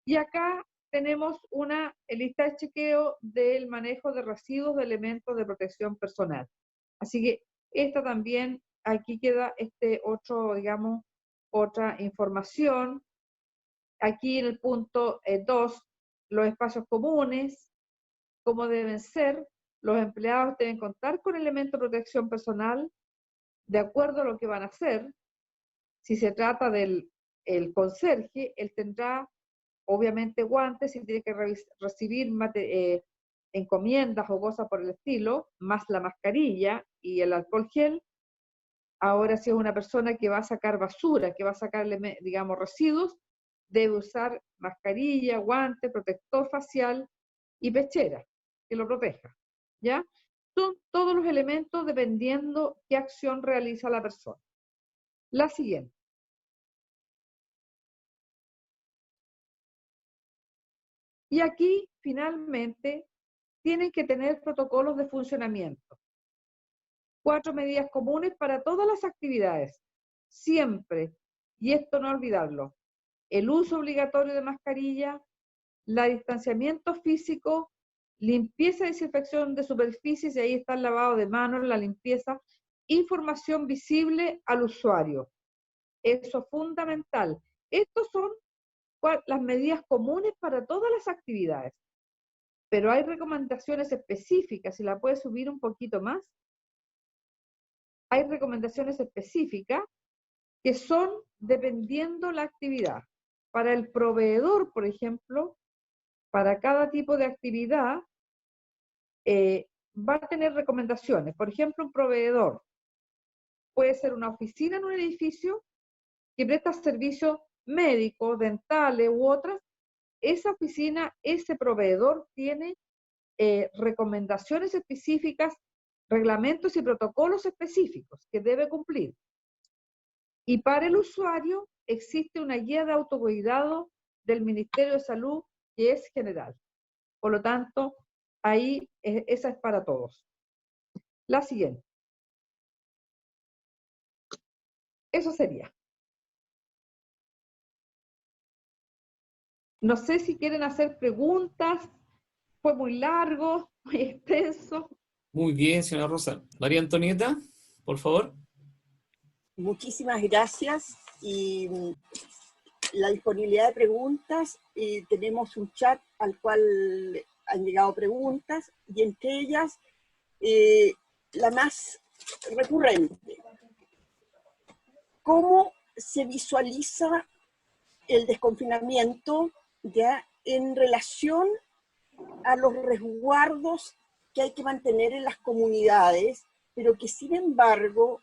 Y acá tenemos una lista de chequeo del manejo de residuos de elementos de protección personal. Así que esta también, aquí queda digamos, otra información. Aquí en el punto 2, los espacios comunes, cómo deben ser. Los empleados deben contar con elementos de protección personal de acuerdo a lo que van a hacer. Si se trata del conserje, él tendrá obviamente guantes, si tiene que recibir encomiendas o cosas por el estilo, más la mascarilla y el alcohol gel. Ahora, si es una persona que va a sacar basura, que va a sacar, digamos, residuos, debe usar mascarilla, guante, protector facial y pechera, que lo proteja, ¿ya? Son todos los elementos dependiendo qué acción realiza la persona. La siguiente. Y aquí, finalmente, tienen que tener protocolos de funcionamiento. 4 medidas comunes para todas las actividades. Siempre, y esto no olvidarlo, el uso obligatorio de mascarilla, el distanciamiento físico, limpieza y desinfección de superficies, y ahí está el lavado de manos, la limpieza, información visible al usuario. Eso es fundamental. Estos son las medidas comunes para todas las actividades. Pero hay recomendaciones específicas, si la puedes subir un poquito más. Hay recomendaciones específicas que son dependiendo la actividad. Para el proveedor, por ejemplo, para cada tipo de actividad, va a tener recomendaciones. Por ejemplo, un proveedor puede ser una oficina en un edificio que presta servicios médicos, dentales u otras. Esa oficina, ese proveedor tiene recomendaciones específicas, reglamentos y protocolos específicos que debe cumplir. Y para el usuario existe una guía de autocuidado del Ministerio de Salud que es general. Por lo tanto, ahí esa es para todos. La siguiente. Eso sería. No sé si quieren hacer preguntas. Fue muy largo, muy extenso. Muy bien, señora Rosa. María Antonieta, por favor. Muchísimas gracias y la disponibilidad de preguntas. Tenemos un chat al cual han llegado preguntas y entre ellas la más recurrente. ¿Cómo se visualiza el desconfinamiento ya en relación a los resguardos que hay que mantener en las comunidades, pero que sin embargo,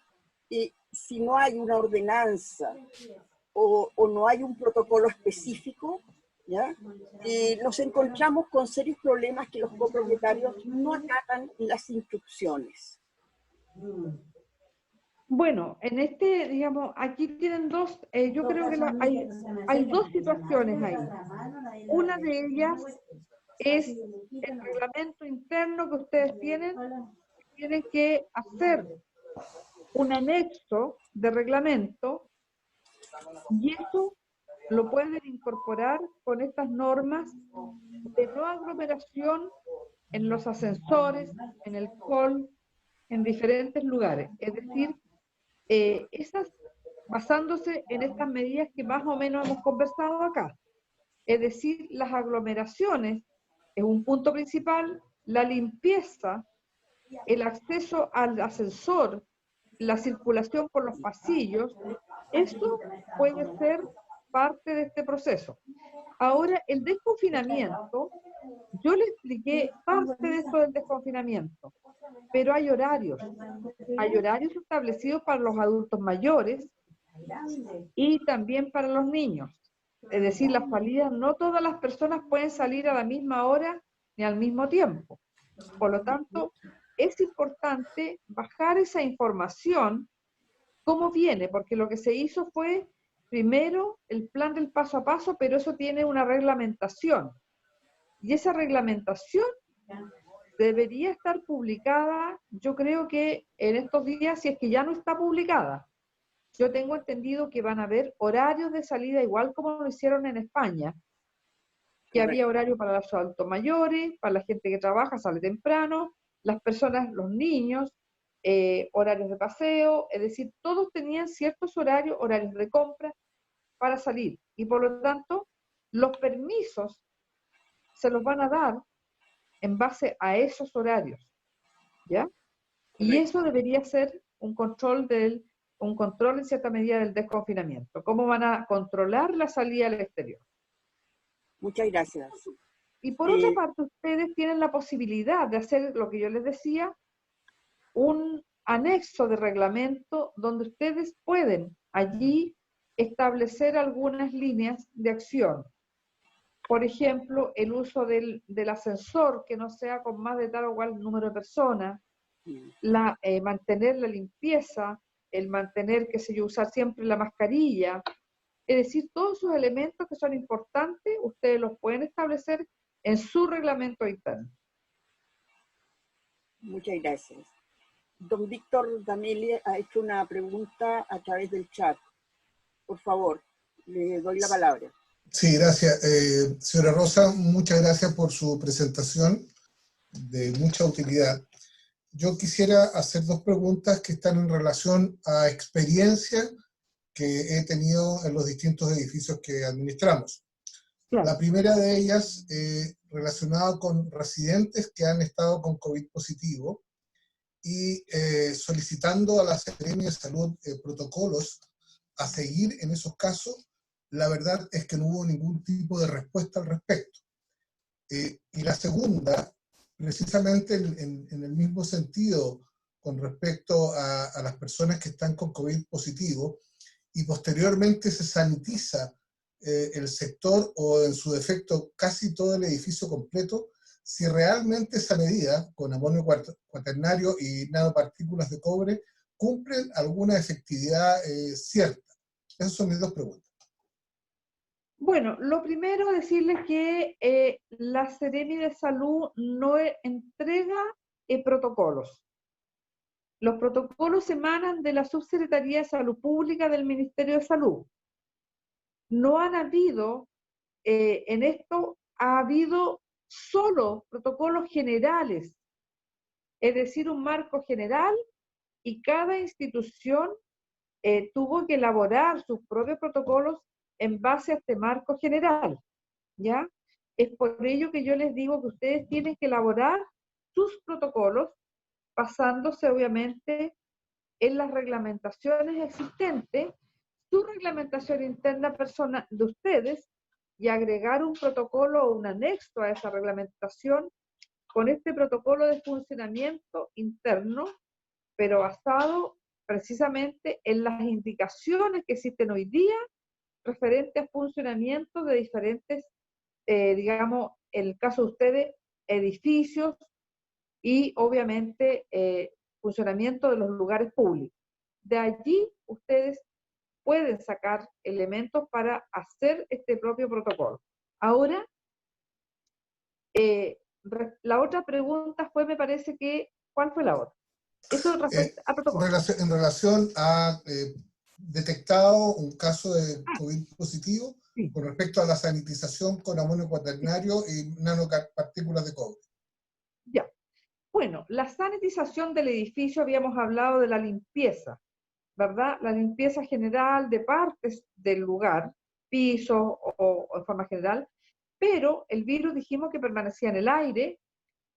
si no hay una ordenanza o no hay un protocolo específico, ¿ya? Nos encontramos con serios problemas que los copropietarios no acatan las instrucciones? Bueno, digamos, aquí tienen dos, yo creo que hay dos situaciones ahí. Una de ellas es el reglamento interno que ustedes tienen que hacer un anexo de reglamento y eso lo pueden incorporar con estas normas de no aglomeración en los ascensores, en el hall, en diferentes lugares. Es decir, basándose en estas medidas que más o menos hemos conversado acá. Es decir, las aglomeraciones es un punto principal, la limpieza, el acceso al ascensor, la circulación por los pasillos, esto puede ser parte de este proceso. Ahora, el desconfinamiento, yo le expliqué parte de esto del desconfinamiento, pero hay horarios establecidos para los adultos mayores y también para los niños. Es decir, las salidas, no todas las personas pueden salir a la misma hora ni al mismo tiempo. Por lo tanto, es importante bajar esa información, cómo viene, porque lo que se hizo fue, primero, el plan del paso a paso, pero eso tiene una reglamentación. Y esa reglamentación debería estar publicada, yo creo que en estos días, si es que ya no está publicada. Yo tengo entendido que van a haber horarios de salida, igual como lo hicieron en España, que había horario para los adultos mayores, para la gente que trabaja, sale temprano, las personas, los niños, horarios de paseo, es decir, todos tenían ciertos horarios, horarios de compra para salir. Y por lo tanto, los permisos se los van a dar en base a esos horarios, ¿ya? Y eso debería ser un control en cierta medida del desconfinamiento. ¿Cómo van a controlar la salida al exterior? Muchas gracias. Y por otra parte, ustedes tienen la posibilidad de hacer lo que yo les decía, un anexo de reglamento donde ustedes pueden allí establecer algunas líneas de acción. Por ejemplo, el uso del ascensor, que no sea con más de tal o cual número de personas, mantener la limpieza, el mantener, qué sé yo, usar siempre la mascarilla. Es decir, todos esos elementos que son importantes, ustedes los pueden establecer en su reglamento interno. Muchas gracias. Don Víctor D'Amelia ha hecho una pregunta a través del chat. Por favor, le doy la palabra. Sí, gracias. Señora Rosa, muchas gracias por su presentación, de mucha utilidad. Yo quisiera hacer dos preguntas que están en relación a experiencia que he tenido en los distintos edificios que administramos. Claro. La primera de ellas, relacionada con residentes que han estado con COVID positivo y solicitando a la Seremi de Salud protocolos a seguir en esos casos. La verdad es que no hubo ningún tipo de respuesta al respecto. Y la segunda, precisamente en el mismo sentido con respecto a las personas que están con COVID positivo y posteriormente se sanitiza el sector o en su defecto casi todo el edificio completo, si realmente esa medida con amonio cuaternario y nanopartículas de cobre cumplen alguna efectividad cierta. Esas son mis dos preguntas. Bueno, lo primero es decirles que la Seremi de Salud no entrega protocolos. Los protocolos emanan de la Subsecretaría de Salud Pública del Ministerio de Salud. No han habido, en esto ha habido solo protocolos generales, es decir, un marco general y cada institución tuvo que elaborar sus propios protocolos en base a este marco general, ¿ya? Es por ello que yo les digo que ustedes tienen que elaborar sus protocolos basándose obviamente en las reglamentaciones existentes, su reglamentación interna personal de ustedes y agregar un protocolo o un anexo a esa reglamentación con este protocolo de funcionamiento interno, pero basado precisamente en las indicaciones que existen hoy día referente a funcionamiento de diferentes, digamos, en el caso de ustedes, edificios y obviamente funcionamiento de los lugares públicos. De allí ustedes pueden sacar elementos para hacer este propio protocolo. Ahora, la otra pregunta fue, me parece que, ¿cuál fue la otra? Eso respecto a protocolo. En relación a detectado un caso de COVID positivo, sí, con respecto a la sanitización con amonio cuaternario y nanopartículas de cobre. Ya. Bueno, la sanitización del edificio, habíamos hablado de la limpieza, ¿verdad? La limpieza general de partes del lugar, pisos o en forma general, pero el virus dijimos que permanecía en el aire.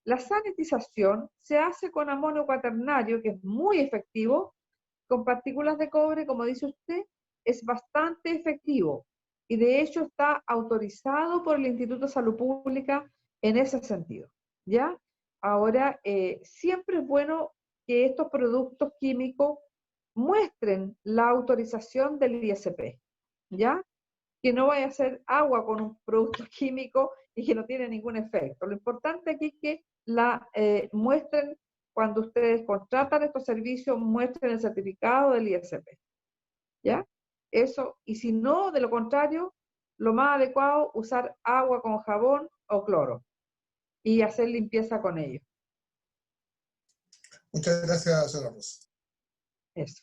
La sanitización se hace con amonio cuaternario, que es muy efectivo, con partículas de cobre, como dice usted, es bastante efectivo y de hecho está autorizado por el Instituto de Salud Pública en ese sentido, ¿ya? Ahora, siempre es bueno que estos productos químicos muestren la autorización del ISP, ¿ya? Que no vaya a ser agua con un producto químico y que no tiene ningún efecto. Lo importante aquí es que la muestren, cuando ustedes contratan estos servicios, muestren el certificado del ISP, ¿ya? Eso, y si no, de lo contrario, lo más adecuado, usar agua con jabón o cloro y hacer limpieza con ello. Muchas gracias, señora Rosa. Eso.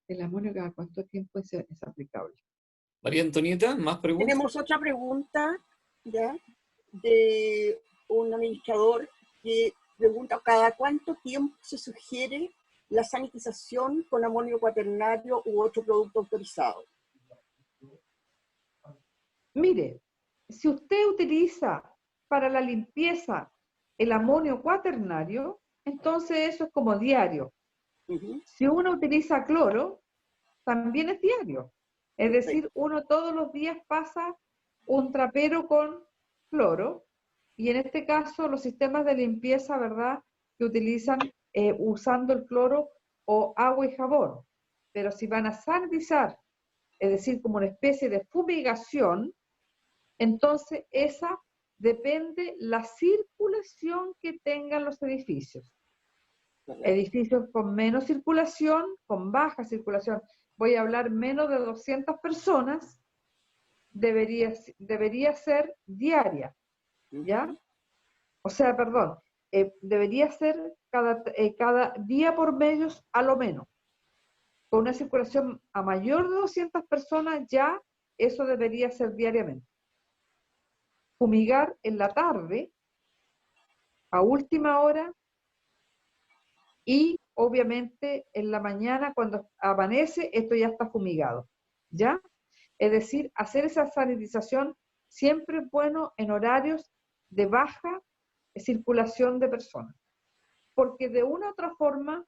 El amonio cada cuánto tiempo es aplicable. María Antonieta, ¿más preguntas? Tenemos otra pregunta, ¿ya? De un administrador que pregunta, ¿cada cuánto tiempo se sugiere la sanitización con amonio cuaternario u otro producto autorizado? Mire, si usted utiliza para la limpieza el amonio cuaternario, entonces eso es como diario. Si uno utiliza cloro, también es diario. Es decir, uno todos los días pasa un trapero con cloro, y en este caso los sistemas de limpieza, ¿verdad?, que utilizan usando el cloro o agua y jabón. Pero si van a sanitizar, es decir, como una especie de fumigación, entonces esa depende la circulación que tengan los edificios. Edificios con menos circulación, con baja circulación, voy a hablar menos de 200 personas, debería ser diaria, ¿ya? O sea, perdón, debería ser cada día por medios a lo menos. Con una circulación a mayor de 200 personas, ya eso debería ser diariamente. Fumigar en la tarde, a última hora, y obviamente en la mañana cuando amanece, esto ya está fumigado, ¿ya? Es decir, hacer esa sanitización siempre es bueno en horarios de baja circulación de personas, porque de una u otra forma,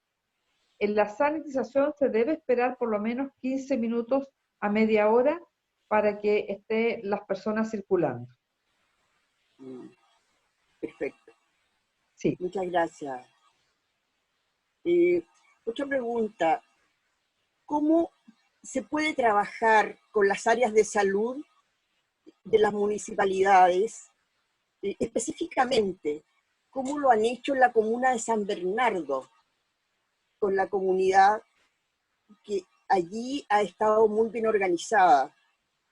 en la sanitización se debe esperar por lo menos 15 minutos a media hora para que estén las personas circulando. Perfecto. Sí. Muchas gracias. Otra pregunta. ¿Cómo se puede trabajar con las áreas de salud de las municipalidades? Específicamente, ¿cómo lo han hecho en la comuna de San Bernardo con la comunidad que allí ha estado muy bien organizada?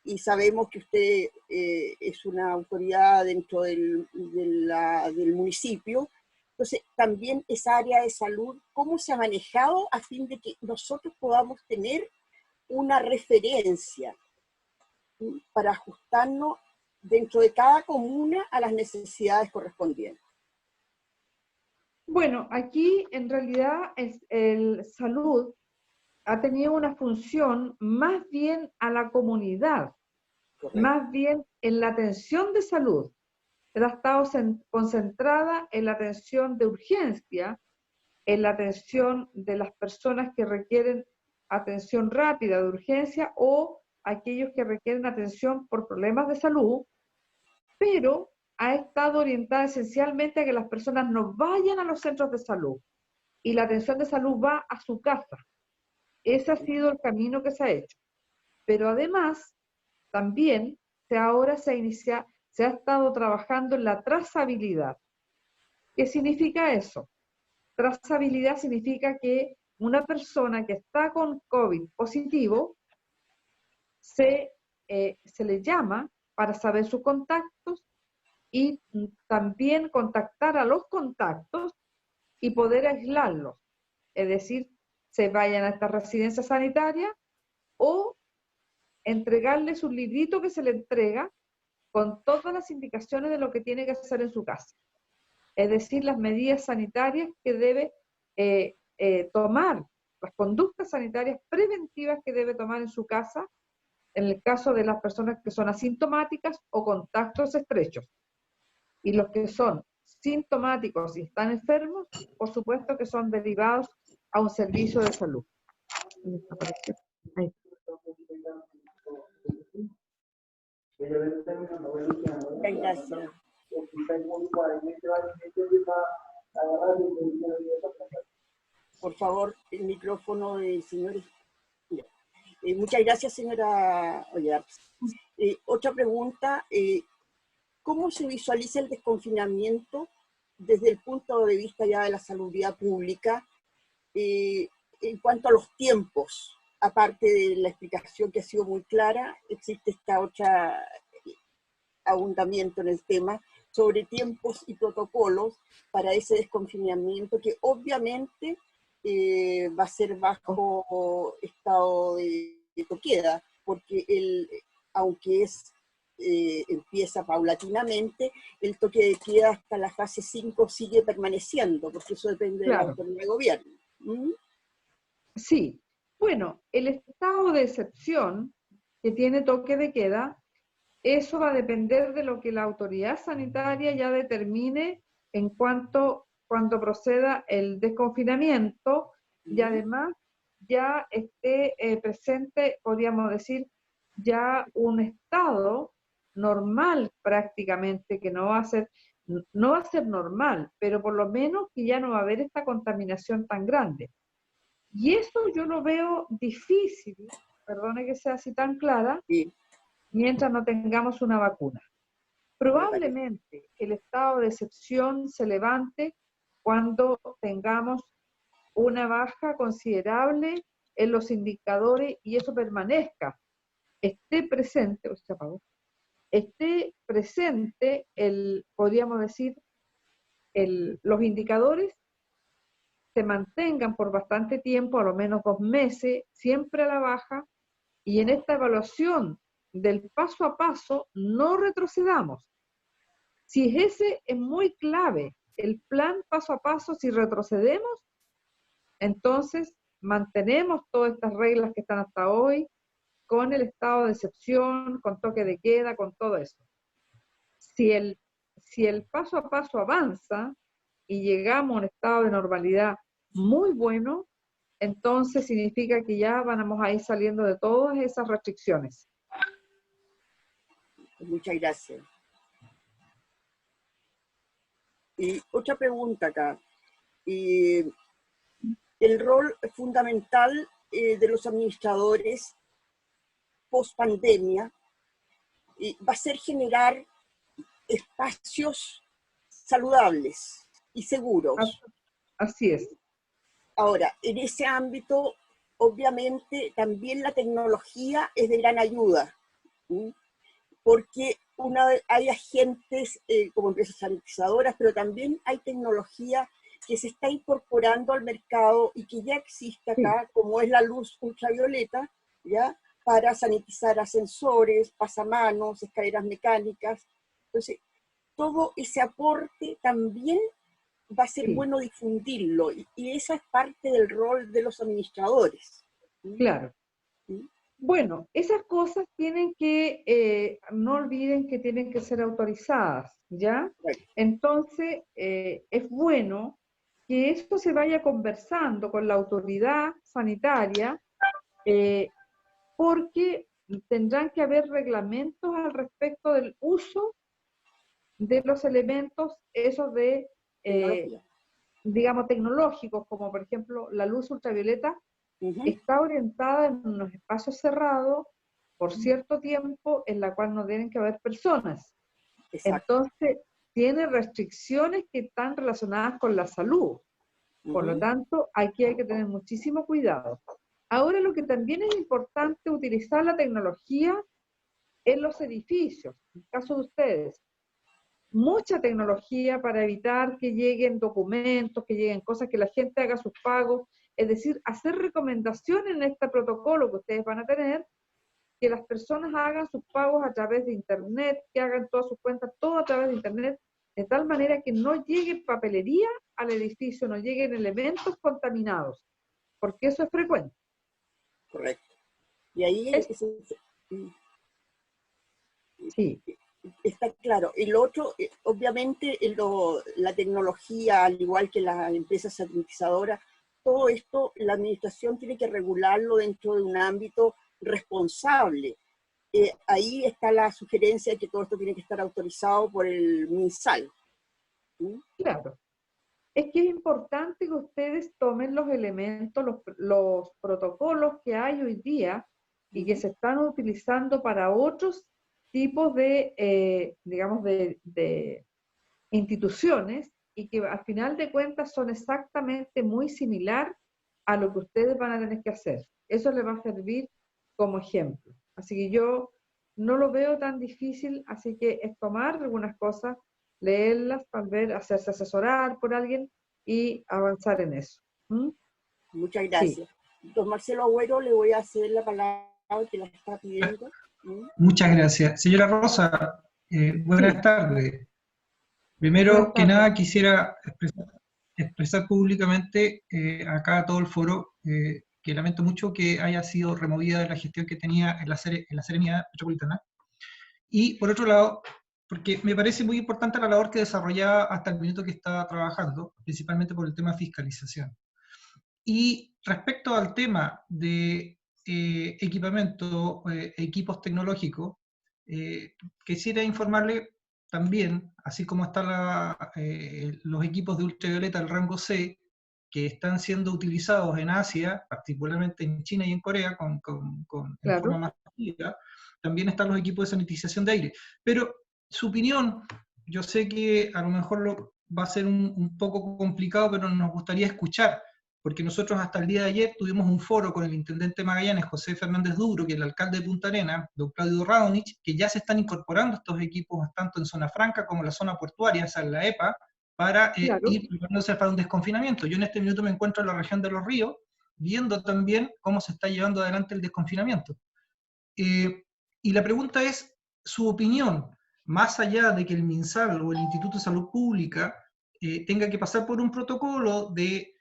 Y sabemos que usted es una autoridad dentro del municipio. Entonces, también esa área de salud, ¿cómo se ha manejado a fin de que nosotros podamos tener una referencia para ajustarnos dentro de cada comuna a las necesidades correspondientes? Bueno, aquí en realidad el salud ha tenido una función más bien a la comunidad, correcto, más bien en la atención de salud. Ha estado concentrada en la atención de urgencia, en la atención de las personas que requieren atención rápida de urgencia o aquellos que requieren atención por problemas de salud, pero ha estado orientada esencialmente a que las personas no vayan a los centros de salud y la atención de salud va a su casa. Ese ha sido el camino que se ha hecho. Pero además, también ahora se ha estado trabajando en la trazabilidad. ¿Qué significa eso? Trazabilidad significa que una persona que está con COVID positivo se le llama para saber sus contactos y también contactar a los contactos y poder aislarlos. Es decir, se vayan a esta residencia sanitaria o entregarles un librito que se le entrega con todas las indicaciones de lo que tiene que hacer en su casa. Es decir, las medidas sanitarias que debe tomar, las conductas sanitarias preventivas que debe tomar en su casa, en el caso de las personas que son asintomáticas o contactos estrechos. Y los que son sintomáticos y están enfermos, por supuesto que son derivados a un servicio de salud. Ahí. Gracias. Por favor, el micrófono del señor. Muchas gracias, señora Ollar. Otra pregunta. ¿Cómo se visualiza el desconfinamiento desde el punto de vista ya de la salubridad pública en cuanto a los tiempos? Aparte de la explicación que ha sido muy clara, existe esta otra abundamiento en el tema sobre tiempos y protocolos para ese desconfinamiento que obviamente va a ser bajo estado de toqueda, porque aunque empieza paulatinamente, el toque de queda hasta la fase 5 sigue permaneciendo, porque eso depende de la Claro. autoridad de gobierno. ¿Mm? Sí. Bueno, el estado de excepción que tiene toque de queda, eso va a depender de lo que la autoridad sanitaria ya determine en cuanto cuando proceda el desconfinamiento y además ya esté presente, podríamos decir, ya un estado normal prácticamente, que no va a ser normal, pero por lo menos que ya no va a haber esta contaminación tan grande. Y eso yo lo veo difícil, perdone que sea así tan clara, Sí, mientras no tengamos una vacuna. Probablemente el estado de excepción se levante cuando tengamos una baja considerable en los indicadores y eso permanezca. Esté presente, o se apagó, esté presente podríamos decir, los indicadores se mantengan por bastante tiempo, a lo menos 2 meses, siempre a la baja, y en esta evaluación del paso a paso no retrocedamos. Si ese es muy clave, el plan paso a paso, si retrocedemos, entonces mantenemos todas estas reglas que están hasta hoy, con el estado de excepción, con toque de queda, con todo eso. Si el paso a paso avanza y llegamos a un estado de normalidad muy bueno, entonces significa que ya vamos a ir saliendo de todas esas restricciones. muchas gracias. Y otra pregunta acá. El rol fundamental de los administradores post pandemia va a ser generar espacios saludables y seguros. Así es. Ahora, en ese ámbito, obviamente, también la tecnología es de gran ayuda, ¿sí? Porque hay agentes como empresas sanitizadoras, pero también hay tecnología que se está incorporando al mercado y que ya existe acá, sí, como es la luz ultravioleta, ¿ya? Para sanitizar ascensores, pasamanos, escaleras mecánicas. Entonces, todo ese aporte también va a ser, sí, bueno difundirlo, y esa es parte del rol de los administradores. ¿Sí? Claro. ¿Sí? Bueno, esas cosas tienen que, no olviden que tienen que ser autorizadas, ¿ya? Right. Entonces, es bueno que esto se vaya conversando con la autoridad sanitaria, porque tendrán que haber reglamentos al respecto del uso de los elementos, esos de, digamos, tecnológicos, como por ejemplo la luz ultravioleta, está orientada en unos espacios cerrados por cierto tiempo en la cual no tienen que haber personas. Exacto. Entonces, tiene restricciones que están relacionadas con la salud. Por lo tanto, aquí hay que tener muchísimo cuidado. Ahora, lo que también es importante, utilizar la tecnología en los edificios. En el caso de ustedes, mucha tecnología para evitar que lleguen documentos, que lleguen cosas, que la gente haga sus pagos, es decir, hacer recomendaciones en este protocolo que ustedes van a tener, que las personas hagan sus pagos a través de internet, que hagan todas sus cuentas, todo a través de internet, de tal manera que no llegue papelería al edificio, no lleguen elementos contaminados, porque eso es frecuente. Correcto. Y ahí sí. Está claro. Y lo otro, obviamente, la tecnología, al igual que las empresas sanitizadoras, todo esto la administración tiene que regularlo dentro de un ámbito responsable. Ahí está la sugerencia de que todo esto tiene que estar autorizado por el MinSal. ¿Sí? Claro. Es que es importante que ustedes tomen los elementos, los protocolos que hay hoy día y que se están utilizando para otros tipos de, digamos, de instituciones, y que al final de cuentas son exactamente muy similar a lo que ustedes van a tener que hacer. Eso les va a servir como ejemplo. Así que yo no lo veo tan difícil, así que es tomar algunas cosas, leerlas, tal vez hacerse asesorar por alguien y avanzar en eso. ¿Mm? Muchas Sí. gracias. Don Marcelo Agüero, le voy a ceder la palabra que la está pidiendo. Muchas gracias. Señora Rosa, buenas Sí. tardes. Buenas Primero que tardes. nada quisiera expresar públicamente acá a todo el foro que lamento mucho que haya sido removida de la gestión que tenía en la Seremía Metropolitana. Y por otro lado, porque me parece muy importante la labor que desarrollaba hasta el minuto que estaba trabajando, principalmente por el tema de fiscalización. Y respecto al tema de equipamiento, equipos tecnológicos, quisiera informarle también, así como están los equipos de ultravioleta del rango C, que están siendo utilizados en Asia, particularmente en China y en Corea, en forma Claro. masiva, también están los equipos de sanitización de aire. Pero su opinión, yo sé que a lo mejor va a ser un poco complicado, pero nos gustaría escuchar, porque nosotros hasta el día de ayer tuvimos un foro con el intendente de Magallanes, José Fernández Duro, y el alcalde de Punta Arenas, don Claudio Radonich, que ya se están incorporando estos equipos tanto en zona franca como en la zona portuaria, esa es la EPA, para Claro. ir preparándose para un desconfinamiento. Yo en este minuto me encuentro en la región de Los Ríos, viendo también cómo se está llevando adelante el desconfinamiento. Y la pregunta es, su opinión, más allá de que el MinSal o el Instituto de Salud Pública tenga que pasar por un protocolo de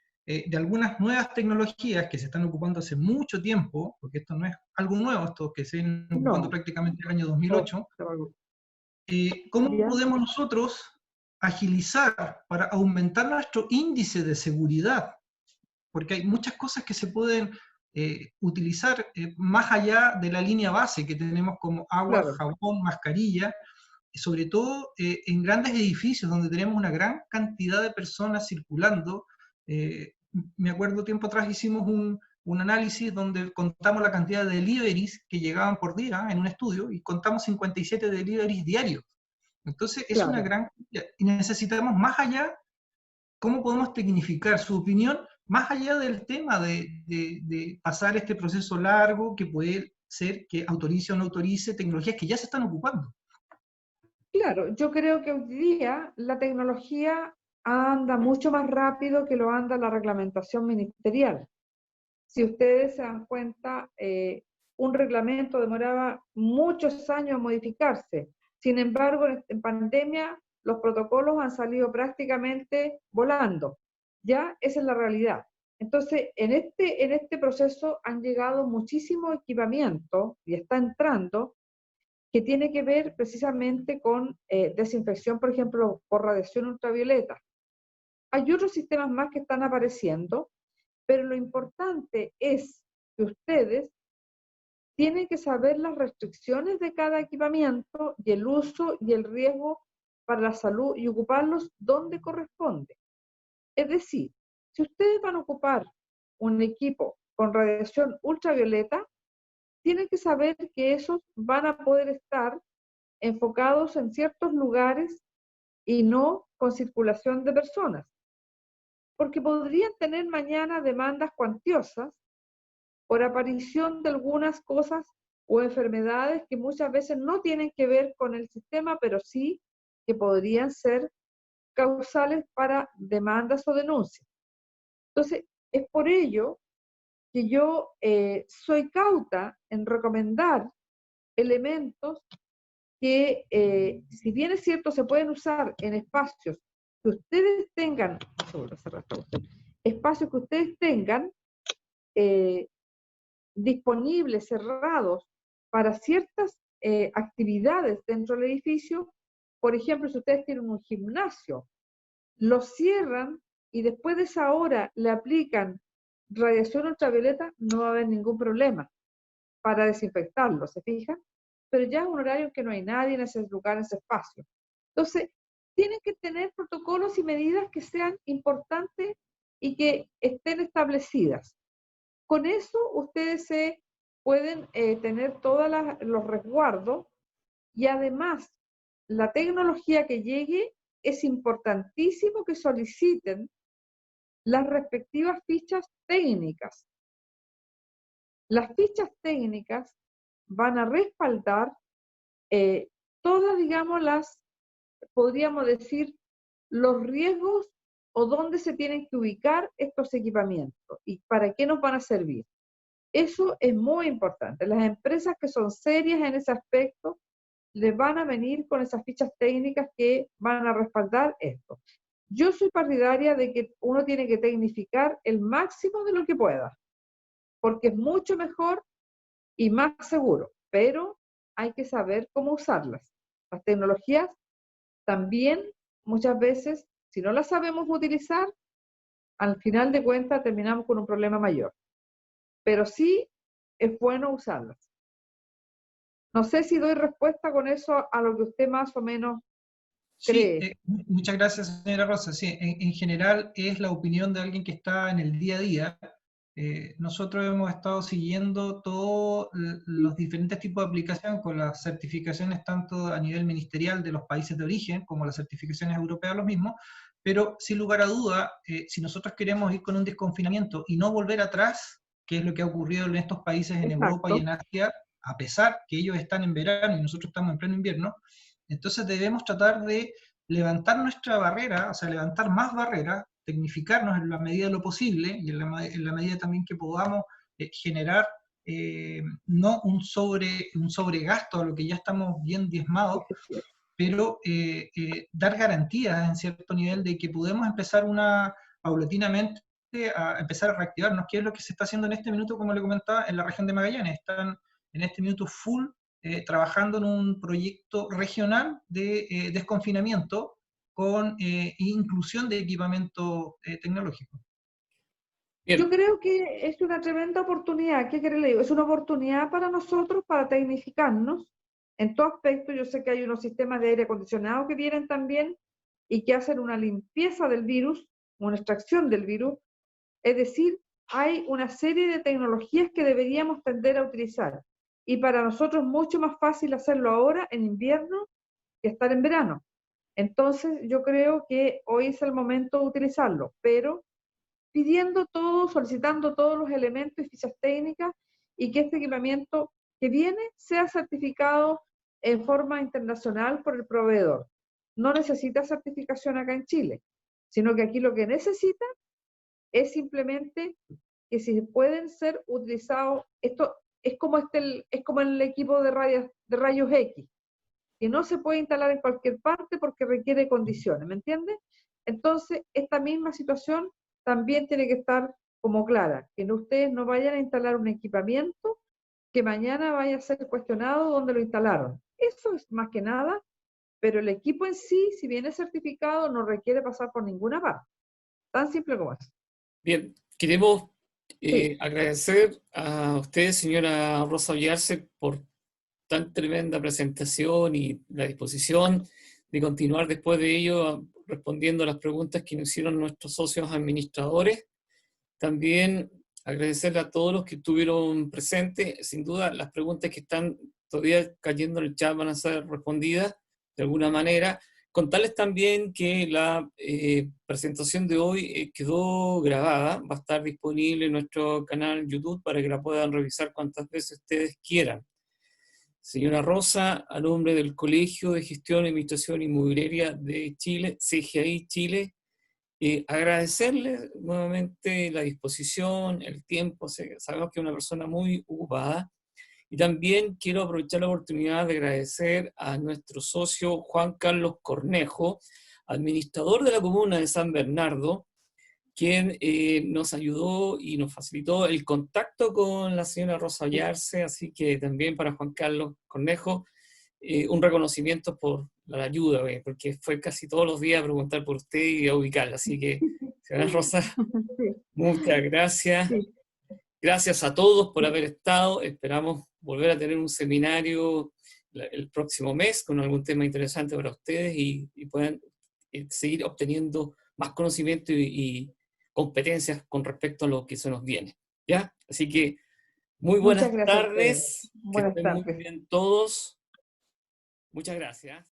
algunas nuevas tecnologías que se están ocupando hace mucho tiempo, porque esto no es algo nuevo, esto que se viene ocupando No. prácticamente el año 2008, No. ¿cómo Ya. podemos nosotros agilizar para aumentar nuestro índice de seguridad? Porque hay muchas cosas que se pueden utilizar más allá de la línea base que tenemos como agua, Claro. jabón, mascarilla, sobre todo en grandes edificios donde tenemos una gran cantidad de personas circulando. Me acuerdo tiempo atrás hicimos un análisis donde contamos la cantidad de deliveries que llegaban por día en un estudio y contamos 57 deliveries diarios. Entonces es una Claro. gran... Y necesitamos más allá, ¿cómo podemos tecnificar su opinión? Más allá del tema de pasar este proceso largo que puede ser que autorice o no autorice tecnologías que ya se están ocupando. Claro, yo creo que hoy día la tecnología anda mucho más rápido que lo anda la reglamentación ministerial. Si ustedes se dan cuenta, un reglamento demoraba muchos años en modificarse. Sin embargo, en pandemia los protocolos han salido prácticamente volando. Ya esa es la realidad. Entonces, en este proceso han llegado muchísimo equipamiento y está entrando que tiene que ver precisamente con desinfección, por ejemplo, por radiación ultravioleta. Hay otros sistemas más que están apareciendo, pero lo importante es que ustedes tienen que saber las restricciones de cada equipamiento y el uso y el riesgo para la salud y ocuparlos donde corresponde. Es decir, si ustedes van a ocupar un equipo con radiación ultravioleta, tienen que saber que esos van a poder estar enfocados en ciertos lugares y no con circulación de personas, porque podrían tener mañana demandas cuantiosas por aparición de algunas cosas o enfermedades que muchas veces no tienen que ver con el sistema, pero sí que podrían ser causales para demandas o denuncias. Entonces, es por ello que yo soy cauta en recomendar elementos que, si bien es cierto, se pueden usar en espacios que ustedes tengan, espacios que ustedes tengan disponibles, cerrados, para ciertas actividades dentro del edificio. Por ejemplo, si ustedes tienen un gimnasio, lo cierran y después de esa hora le aplican radiación ultravioleta, no va a haber ningún problema para desinfectarlo, ¿se fijan? Pero ya es un horario en que no hay nadie en ese lugar, en ese espacio. Entonces, tienen que tener protocolos y medidas que sean importantes y que estén establecidas. Con eso ustedes se pueden tener todos los resguardos y además la tecnología que llegue es importantísimo que soliciten las respectivas fichas técnicas. Las fichas técnicas van a respaldar todas, digamos, podríamos decir, los riesgos o dónde se tienen que ubicar estos equipamientos. y para qué nos van a servir. Eso es muy importante. Las empresas que son serias en ese aspecto les van a venir con esas fichas técnicas que van a respaldar esto. Yo soy partidaria de que uno tiene que tecnificar el máximo de lo que pueda, porque es mucho mejor y más seguro, pero hay que saber cómo usarlas. Las tecnologías también, muchas veces, si no las sabemos utilizar, al final de cuentas terminamos con un problema mayor. Pero sí es bueno usarlas. No sé si doy respuesta con eso a lo que usted más o menos cree. Sí, muchas gracias, señora Rosa. Sí, en general es la opinión de alguien que está en el día a día. Nosotros hemos estado siguiendo todos los diferentes tipos de aplicación con las certificaciones tanto a nivel ministerial de los países de origen como las certificaciones europeas, lo mismo, pero sin lugar a duda, si nosotros queremos ir con un desconfinamiento y no volver atrás, que es lo que ha ocurrido en estos países en Europa y en Asia, a pesar que ellos están en verano y nosotros estamos en pleno invierno, entonces debemos tratar de levantar nuestra barrera, o sea, levantar más barreras, tecnificarnos en la medida de lo posible y en la medida también que podamos generar no un sobregasto a lo que ya estamos bien diezmados, pero dar garantías en cierto nivel de que podemos empezar paulatinamente a empezar a reactivarnos, que es lo que se está haciendo en este minuto, como le comentaba, en la región de Magallanes. Están en este minuto full trabajando en un proyecto regional de desconfinamiento con inclusión de equipamiento tecnológico. Bien. Yo creo que es una tremenda oportunidad. ¿Qué quiere le digo? Es una oportunidad para nosotros para tecnificarnos en todo aspecto. Yo sé que hay unos sistemas de aire acondicionado que vienen también y que hacen una limpieza del virus, una extracción del virus. Es decir, hay una serie de tecnologías que deberíamos tender a utilizar. Y para nosotros es mucho más fácil hacerlo ahora en invierno que estar en verano. Entonces yo creo que hoy es el momento de utilizarlo, pero pidiendo todo, solicitando todos los elementos y fichas técnicas y que este equipamiento que viene sea certificado en forma internacional por el proveedor. No necesita certificación acá en Chile, sino que aquí lo que necesita es simplemente que si pueden ser utilizados, esto es como, es como el equipo de rayos X, que no se puede instalar en cualquier parte porque requiere condiciones, ¿me entiendes? Entonces, esta misma situación también tiene que estar como clara, que ustedes no vayan a instalar un equipamiento que mañana vaya a ser cuestionado dónde lo instalaron. Eso es más que nada, pero el equipo en sí, si viene certificado, no requiere pasar por ninguna parte. Tan simple como eso. Bien, queremos agradecer a usted, señora Rosa Villarce, por tan tremenda presentación y la disposición de continuar después de ello respondiendo a las preguntas que nos hicieron nuestros socios administradores. También agradecerle a todos los que estuvieron presentes. Sin duda, las preguntas que están todavía cayendo en el chat van a ser respondidas de alguna manera. Contarles también que la presentación de hoy quedó grabada, va a estar disponible en nuestro canal YouTube para que la puedan revisar cuantas veces ustedes quieran. Señora Rosa, a nombre del Colegio de Gestión y Administración Inmobiliaria de Chile, CGI Chile, agradecerle nuevamente la disposición, el tiempo. Sabemos que es una persona muy ocupada. Y también quiero aprovechar la oportunidad de agradecer a nuestro socio Juan Carlos Cornejo, administrador de la comuna de San Bernardo, quien nos ayudó y nos facilitó el contacto con la señora Rosa Villarce, así que también para Juan Carlos Cornejo, un reconocimiento por la ayuda, porque fue casi todos los días a preguntar por usted y a ubicarla, así que, señora Rosa, muchas gracias. Gracias a todos por haber estado, esperamos volver a tener un seminario el próximo mes con algún tema interesante para ustedes y puedan seguir obteniendo más conocimiento y competencias con respecto a lo que se nos viene, ¿ya? Así que muy buenas tardes, buenas que estén tardes. muy bien todos. Muchas gracias.